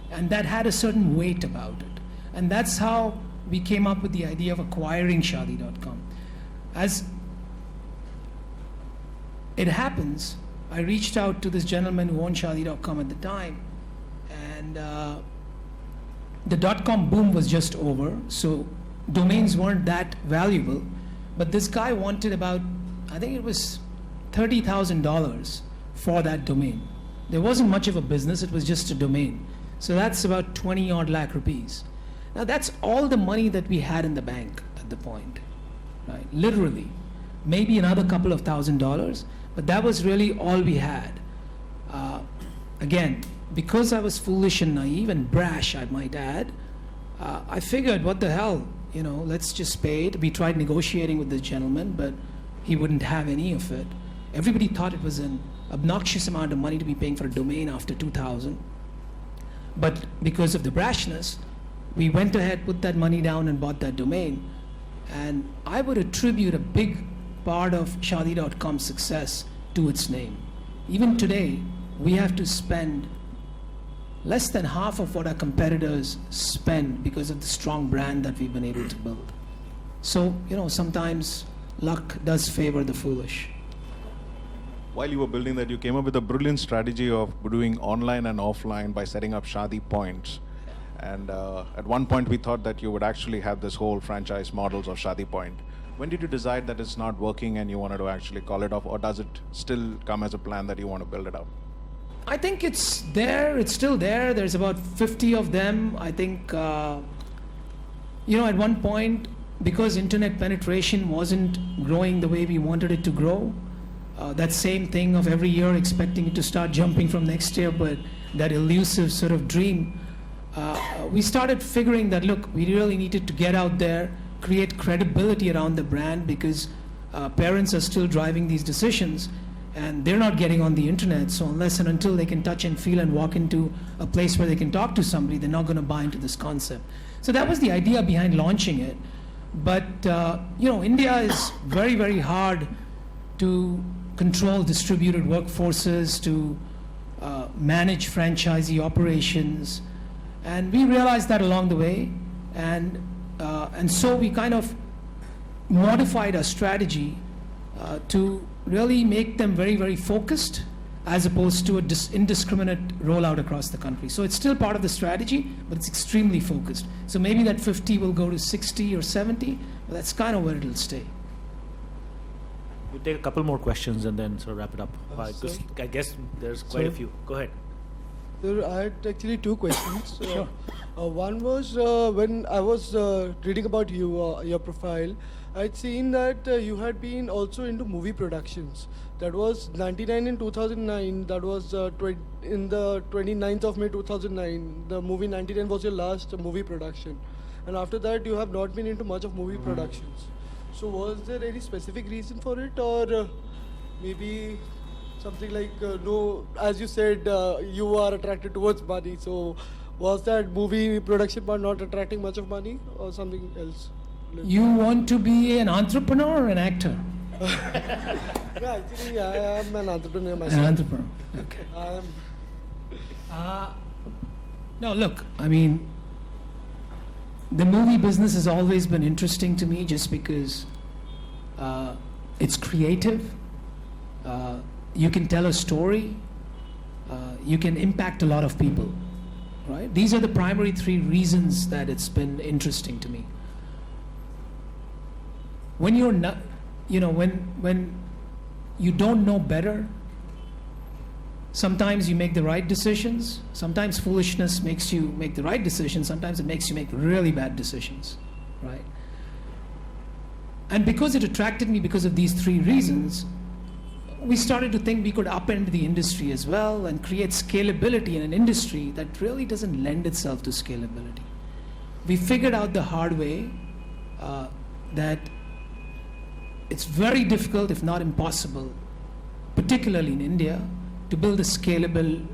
and that had a certain weight about it. And that's how we came up with the idea of acquiring Shaadi.com. As it happens, I reached out to this gentleman who owned Shaadi.com at the time, and the .com boom was just over, so domains weren't that valuable, but this guy wanted about, I think it was $30,000 for that domain. There wasn't much of a business, it was just a domain. So that's about 20 odd lakh rupees. Now that's all the money that we had in the bank at the point, right? Literally. Maybe another couple of $1,000s, but that was really all we had. Again, because I was foolish and naive and brash, I might add, I figured, what the hell, let's just pay it. We tried negotiating with this gentleman, but he wouldn't have any of it. Everybody thought it was an obnoxious amount of money to be paying for a domain after 2000. But because of the brashness, we went ahead, put that money down and bought that domain. And I would attribute a big part of Shaadi.com's success to its name. Even today, we have to spend less than half of what our competitors spend because of the strong brand that we've been able to build. So, sometimes luck does favor the foolish. While you were building that, you came up with a brilliant strategy of doing online and offline by setting up Shaadi points. And at one point, we thought that you would actually have this whole franchise models of Shaadi point. When did you decide that it's not working and you wanted to actually call it off, or does it still come as a plan that you want to build it up? I think it's there, it's still there. There's about 50 of them. I think, at one point, because internet penetration wasn't growing the way we wanted it to grow, that same thing of every year expecting it to start jumping from next year, but that elusive sort of dream, we started figuring that, look, we really needed to get out there, create credibility around the brand, because parents are still driving these decisions and they're not getting on the internet. So unless and until they can touch and feel and walk into a place where they can talk to somebody, they're not going to buy into this concept. So that was the idea behind launching it. But India is very, very hard to control distributed workforces, to manage franchisee operations, and we realized that along the way, and so we kind of modified our strategy to really make them very, very focused, as opposed to an indiscriminate rollout across the country. So it's still part of the strategy, but it's extremely focused. So maybe that 50 will go to 60 or 70, but that's kind of where it'll stay. We'll take a couple more questions and then sort of wrap it up. I guess there's quite a few. Go ahead. Sir, I had actually 2 questions. Sure. One was when I was reading about you, your profile, I'd seen that you had been also into movie productions. That was 99 in 2009. That was in the 29th of May 2009. The movie 99 was your last movie production. And after that, you have not been into much of movie productions. So was there any specific reason for it, or maybe something like, no, as you said, you are attracted towards money. So was that movie production part not attracting much of money, or something else? You want to be an entrepreneur or an actor? Yeah, actually, I am an entrepreneur myself. An entrepreneur, okay. I am. No, look, I mean, the movie business has always been interesting to me just because it's creative, you can tell a story, you can impact a lot of people, right? These are the primary 3 reasons that it's been interesting to me. When you're not, when you don't know better, sometimes you make the right decisions. Sometimes foolishness makes you make the right decisions. Sometimes it makes you make really bad decisions, right? And because it attracted me because of these three reasons, we started to think we could upend the industry as well and create scalability in an industry that really doesn't lend itself to scalability. We figured out the hard way that it's very difficult, if not impossible, particularly in India, to build a scalable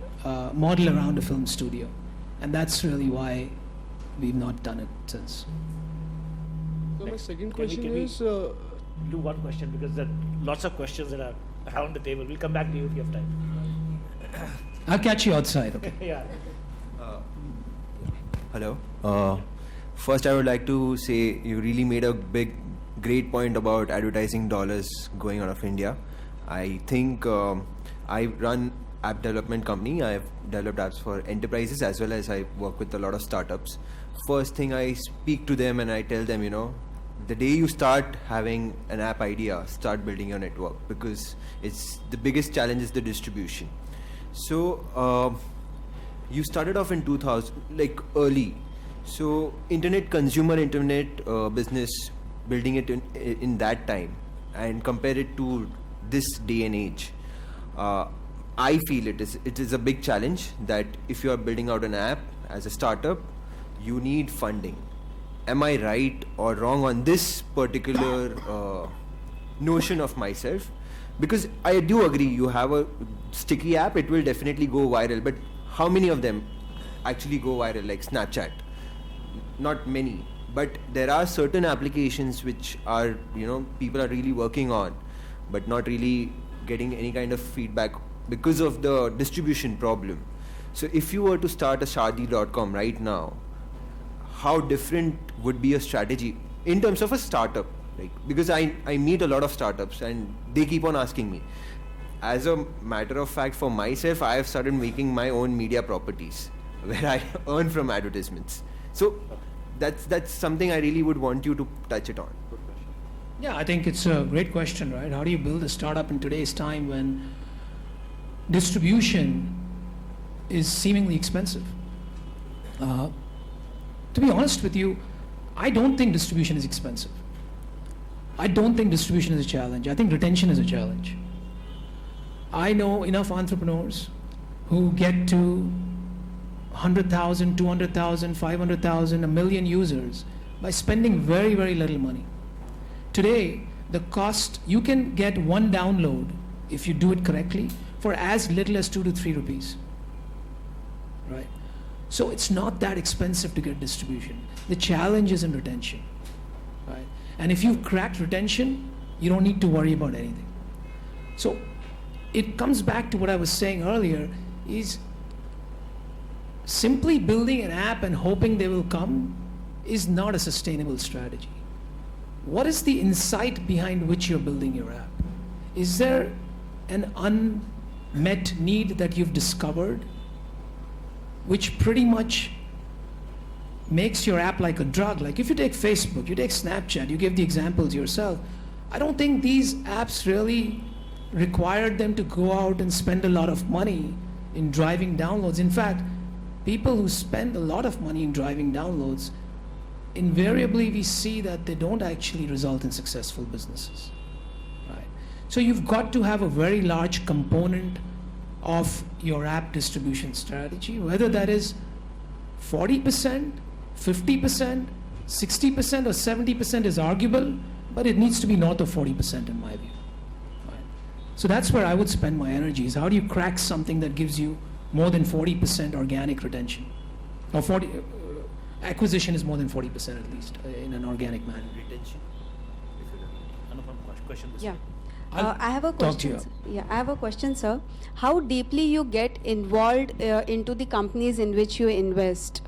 model around a film studio. And that's really why we've not done it since. So my second Can we- question can we- is, Do one question because there are lots of questions that are around the table. We'll come back to you if you have time. I'll catch you outside, okay? Yeah. Hello. First, I would like to say you really made a great point about advertising dollars going out of India. I think I run app development company. I've developed apps for enterprises as well as I work with a lot of startups. First thing I speak to them and I tell them, the day you start having an app idea, start building your network because it's the biggest challenge is the distribution. So you started off in 2000, like early. So consumer internet business, building it in that time and compare it to this day and age. I feel it is a big challenge that if you are building out an app as a startup, you need funding. Am I right or wrong on this particular notion of myself? Because I do agree, you have a sticky app, it will definitely go viral, but how many of them actually go viral, like Snapchat? Not many, but there are certain applications which are, people are really working on, but not really getting any kind of feedback because of the distribution problem. So if you were to start a Shaadi.com right now, how different would be a strategy in terms of a startup? Like, because I meet a lot of startups and they keep on asking me. As a matter of fact, for myself, I have started making my own media properties where I earn from advertisements. So that's something I really would want you to touch it on. Yeah, I think it's a great question, right? How do you build a startup in today's time when distribution is seemingly expensive? To be honest with you, I don't think distribution is expensive. I don't think distribution is a challenge. I think retention is a challenge. I know enough entrepreneurs who get to 100,000, 200,000, 500,000, 1 million users by spending very, very little money. Today, the cost, you can get one download if you do it correctly for as little as 2 to 3 rupees, right? So it's not that expensive to get distribution. The challenge is in retention, right? And if you've cracked retention, you don't need to worry about anything. So it comes back to what I was saying earlier, is simply building an app and hoping they will come is not a sustainable strategy. What is the insight behind which you're building your app? Is there an unmet need that you've discovered which pretty much makes your app like a drug? Like if you take Facebook, you take Snapchat, you give the examples yourself. I don't think these apps really required them to go out and spend a lot of money in driving downloads. In fact, people who spend a lot of money in driving downloads, invariably we see that they don't actually result in successful businesses, right? So you've got to have a very large component of your app distribution strategy, whether that is 40%, 50%, 60% or 70% is arguable, but it needs to be north of 40% in my view. Right? So that's where I would spend my energy, is how do you crack something that gives you more than 40% organic retention? Or acquisition is more than 40% at least in an organic manner. Retention. Anupam, question. Yeah. I'll I have a talk to you. question. Yeah, I have a question, sir. How deeply you get involved into the companies in which you invest?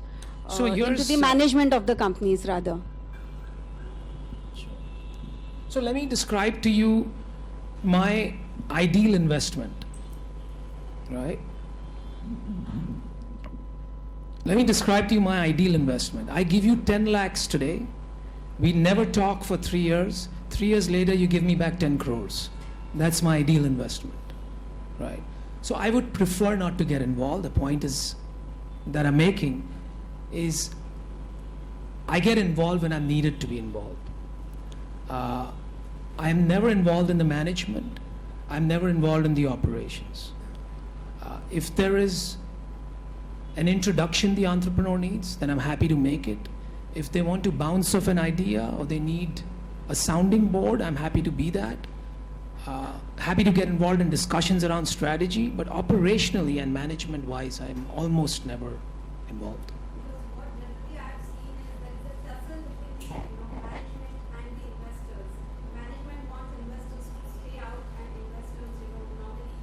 So into yours, the management of the companies, rather. So let me describe to you my ideal investment, right? Let me describe to you my ideal investment. I give you 10 lakhs today. We never talk for 3 years. 3 years later, you give me back 10 crores. That's my ideal investment, right? So I would prefer not to get involved. The point is that I'm making is I get involved when I'm needed to be involved. I'm never involved in the management. I'm never involved in the operations. If there is an introduction the entrepreneur needs, then I'm happy to make it. If they want to bounce off an idea or they need a sounding board, I'm happy to be that. Happy to get involved in discussions around strategy, but operationally and management-wise, I'm almost never involved. What generally I've seen is that the tussle between management and the investors. Management wants investors to stay out, and investors normally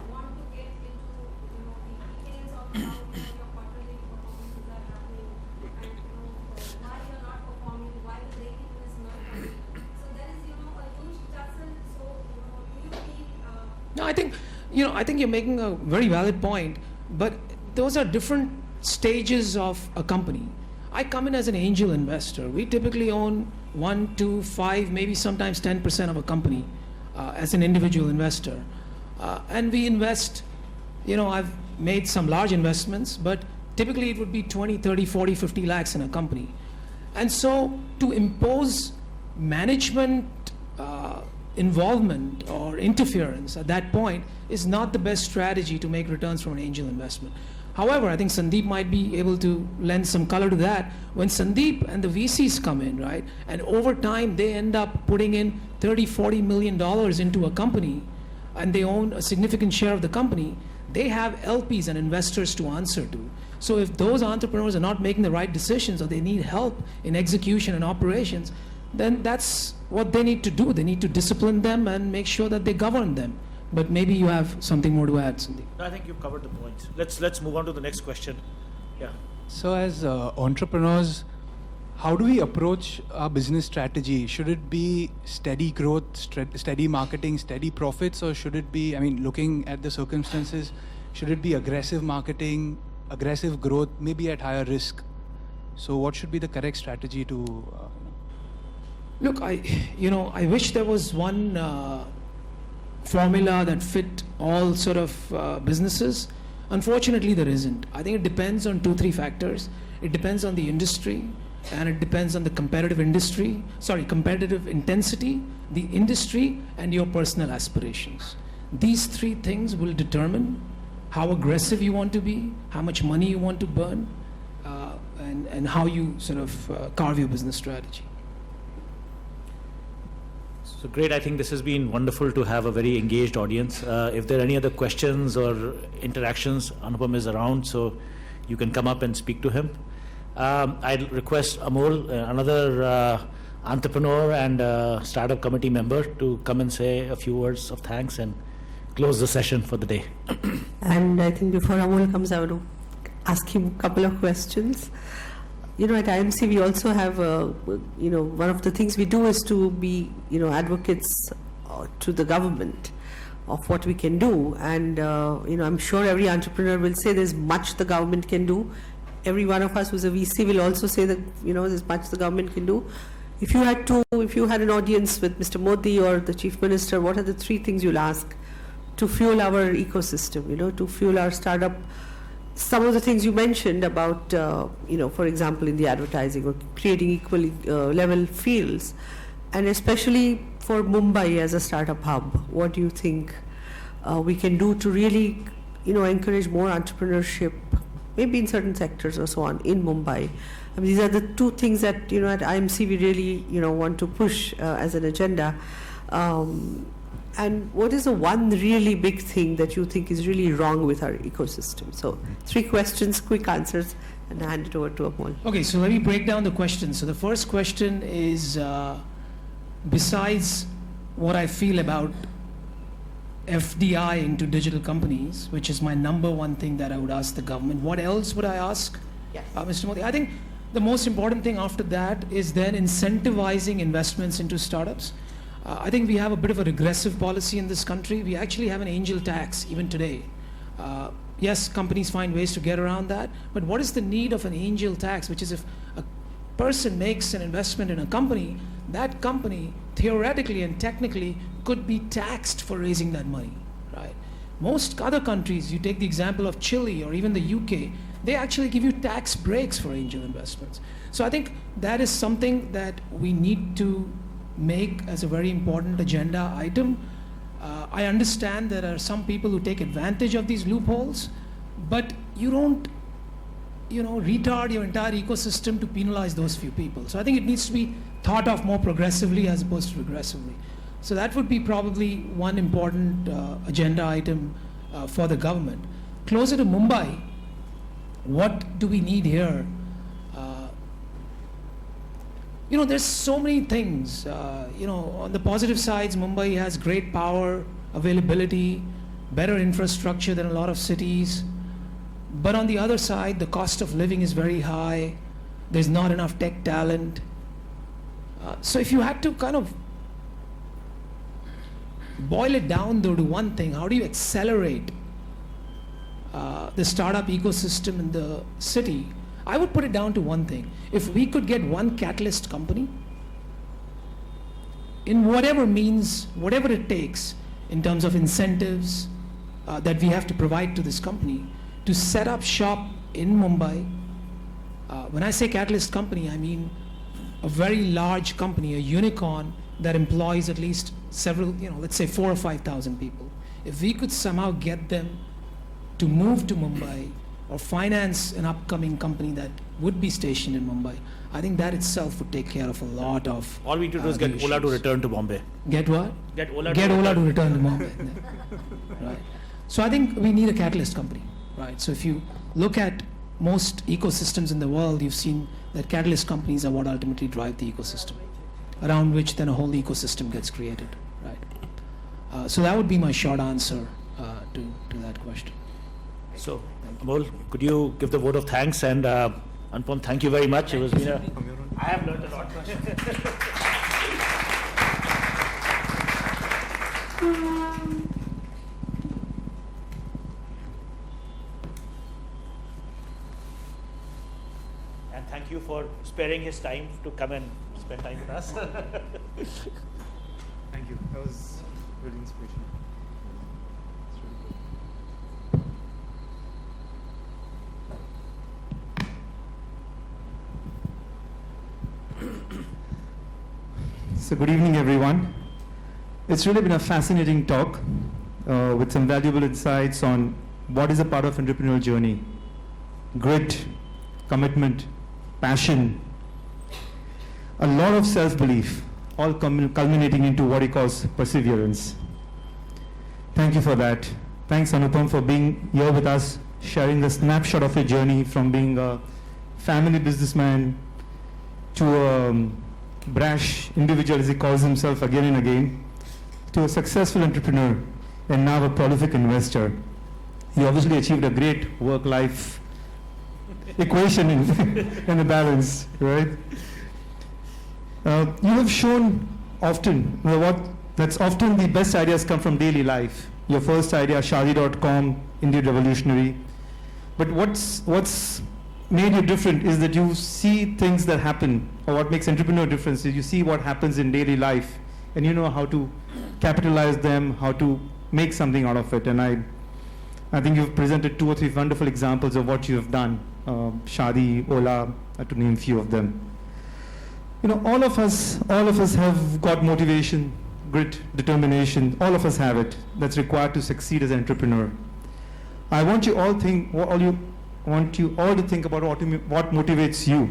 want to get into the details of how your quarterly performances are happening, and why you're not performing, why the break-even is not coming. So there is a huge tussle. So do you feel? No, I think you're making a very valid point, but those are different stages of a company. I come in as an angel investor. We typically own 1, 2, 5, maybe sometimes 10% of a company as an individual investor. And we invest, I've made some large investments, but typically it would be 20, 30, 40, 50 lakhs in a company. And so to impose management involvement or interference at that point is not the best strategy to make returns from an angel investment. However, I think Sandeep might be able to lend some color to that. When Sandeep and the VCs come in, right, and over time they end up putting in $30-40 million into a company, and they own a significant share of the company, they have LPs and investors to answer to. So if those entrepreneurs are not making the right decisions or they need help in execution and operations, then that's what they need to do. They need to discipline them and make sure that they govern them. But maybe you have something more to add, Sandeep. I think you've covered the points. Let's move on to the next question. Yeah. So as entrepreneurs, how do we approach our business strategy? Should it be steady growth, steady marketing, steady profits, or should it be, looking at the circumstances, should it be aggressive marketing, aggressive growth, maybe at higher risk? So what should be the correct strategy to... Look, I wish there was one formula that fit all sort of businesses. Unfortunately, there isn't. I think it depends on 2-3 factors. It depends on the industry, and it depends on the competitive intensity, the industry, and your personal aspirations. These 3 things will determine how aggressive you want to be, how much money you want to burn, and how you sort of carve your business strategy. So great. I think this has been wonderful to have a very engaged audience. If there are any other questions or interactions, Anupam is around, so you can come up and speak to him. I'd request Amol, another entrepreneur and startup committee member, to come and say a few words of thanks and close the session for the day. And I think before Amol comes, I want to ask him a couple of questions. At IMC we also have, one of the things we do is to be, advocates to the government of what we can do. And, I'm sure every entrepreneur will say there's much the government can do. Every one of us who's a VC will also say that, there's much the government can do. If you had an audience with Mr. Modi or the Chief Minister, what are the 3 things you'll ask to fuel our ecosystem, to fuel our startup? Some of the things you mentioned about, for example, in the advertising or creating equally level fields, and especially for Mumbai as a startup hub, what do you think we can do to really, encourage more entrepreneurship, maybe in certain sectors or so on, in Mumbai? These are the 2 things that, at IMC we really, want to push as an agenda. And what is the one really big thing that you think is really wrong with our ecosystem? So 3 questions, quick answers, and I hand it over to Amol. Okay, so let me break down the questions. So the first question is, besides what I feel about FDI into digital companies, which is my number 1 thing that I would ask the government, what else would I ask, Mr. Modi? I think the most important thing after that is then incentivizing investments into startups. I think we have a bit of a regressive policy in this country. We actually have an angel tax even today. Yes, companies find ways to get around that, but what is the need of an angel tax, which is if a person makes an investment in a company, that company theoretically and technically could be taxed for raising that money, right? Most other countries, you take the example of Chile or even the UK, they actually give you tax breaks for angel investments. So I think that is something that we need to make as a very important agenda item. I understand there are some people who take advantage of these loopholes, but you don't, retard your entire ecosystem to penalize those few people. So I think it needs to be thought of more progressively as opposed to regressively. So that would be probably one important agenda item for the government. Closer to Mumbai, what do we need here? There's so many things. On the positive sides, Mumbai has great power, availability, better infrastructure than a lot of cities. But on the other side, the cost of living is very high. There's not enough tech talent. So if you had to kind of boil it down though to one thing, how do you accelerate the startup ecosystem in the city? I would put it down to one thing. If we could get one catalyst company, in whatever means, whatever it takes, in terms of incentives that we have to provide to this company, to set up shop in Mumbai. When I say catalyst company, I mean a very large company, a unicorn that employs at least several, let's say 4,000 or 5,000 people. If we could somehow get them to move to Mumbai or finance an upcoming company that would be stationed in Mumbai, I think that itself would take care of a lot of All we need to do is get Ola to return to Bombay. Get what? Get Ola to return to Bombay. Right. So I think we need a catalyst company. Right. So if you look at most ecosystems in the world, you've seen that catalyst companies are what ultimately drive the ecosystem, around which then a whole ecosystem gets created. Right. So that would be my short answer to that question. So, Amol, could you give the vote of thanks? And Anupam, thank you very much. It was been I have learned a lot. And thank you for sparing his time to come and spend time with us. Thank you. That was really inspirational. So good evening, everyone. It's really been a fascinating talk with some valuable insights on what is a part of entrepreneurial journey. Grit, commitment, passion, a lot of self-belief, all culminating into what he calls perseverance. Thank you for that. Thanks, Anupam, for being here with us, sharing a snapshot of your journey from being a family businessman to a brash individual, as he calls himself again and again, to a successful entrepreneur and now a prolific investor. You obviously achieved a great work-life equation in the balance, right? You have shown often that's often the best ideas come from daily life. Your first idea, Shaadi.com, indeed revolutionary. But what's made you different is that you see things that happen, or what makes entrepreneur difference is you see what happens in daily life, and you know how to capitalize them, how to make something out of it. And I think you've presented 2 or 3 wonderful examples of what you have done. Shaadi, Ola, to name a few of them. All of us have got motivation, grit, determination. All of us have it. That's required to succeed as an entrepreneur. I want you all to think about what motivates you.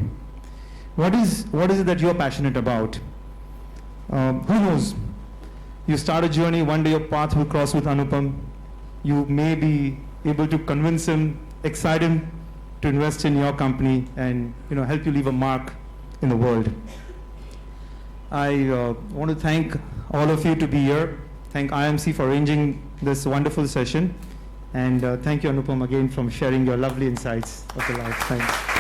What is it that you're passionate about? Who knows? You start a journey, one day your path will cross with Anupam. You may be able to convince him, excite him to invest in your company and help you leave a mark in the world. I want to thank all of you to be here. Thank IMC for arranging this wonderful session. And thank you, Anupam, again, for sharing your lovely insights of your life. Thanks.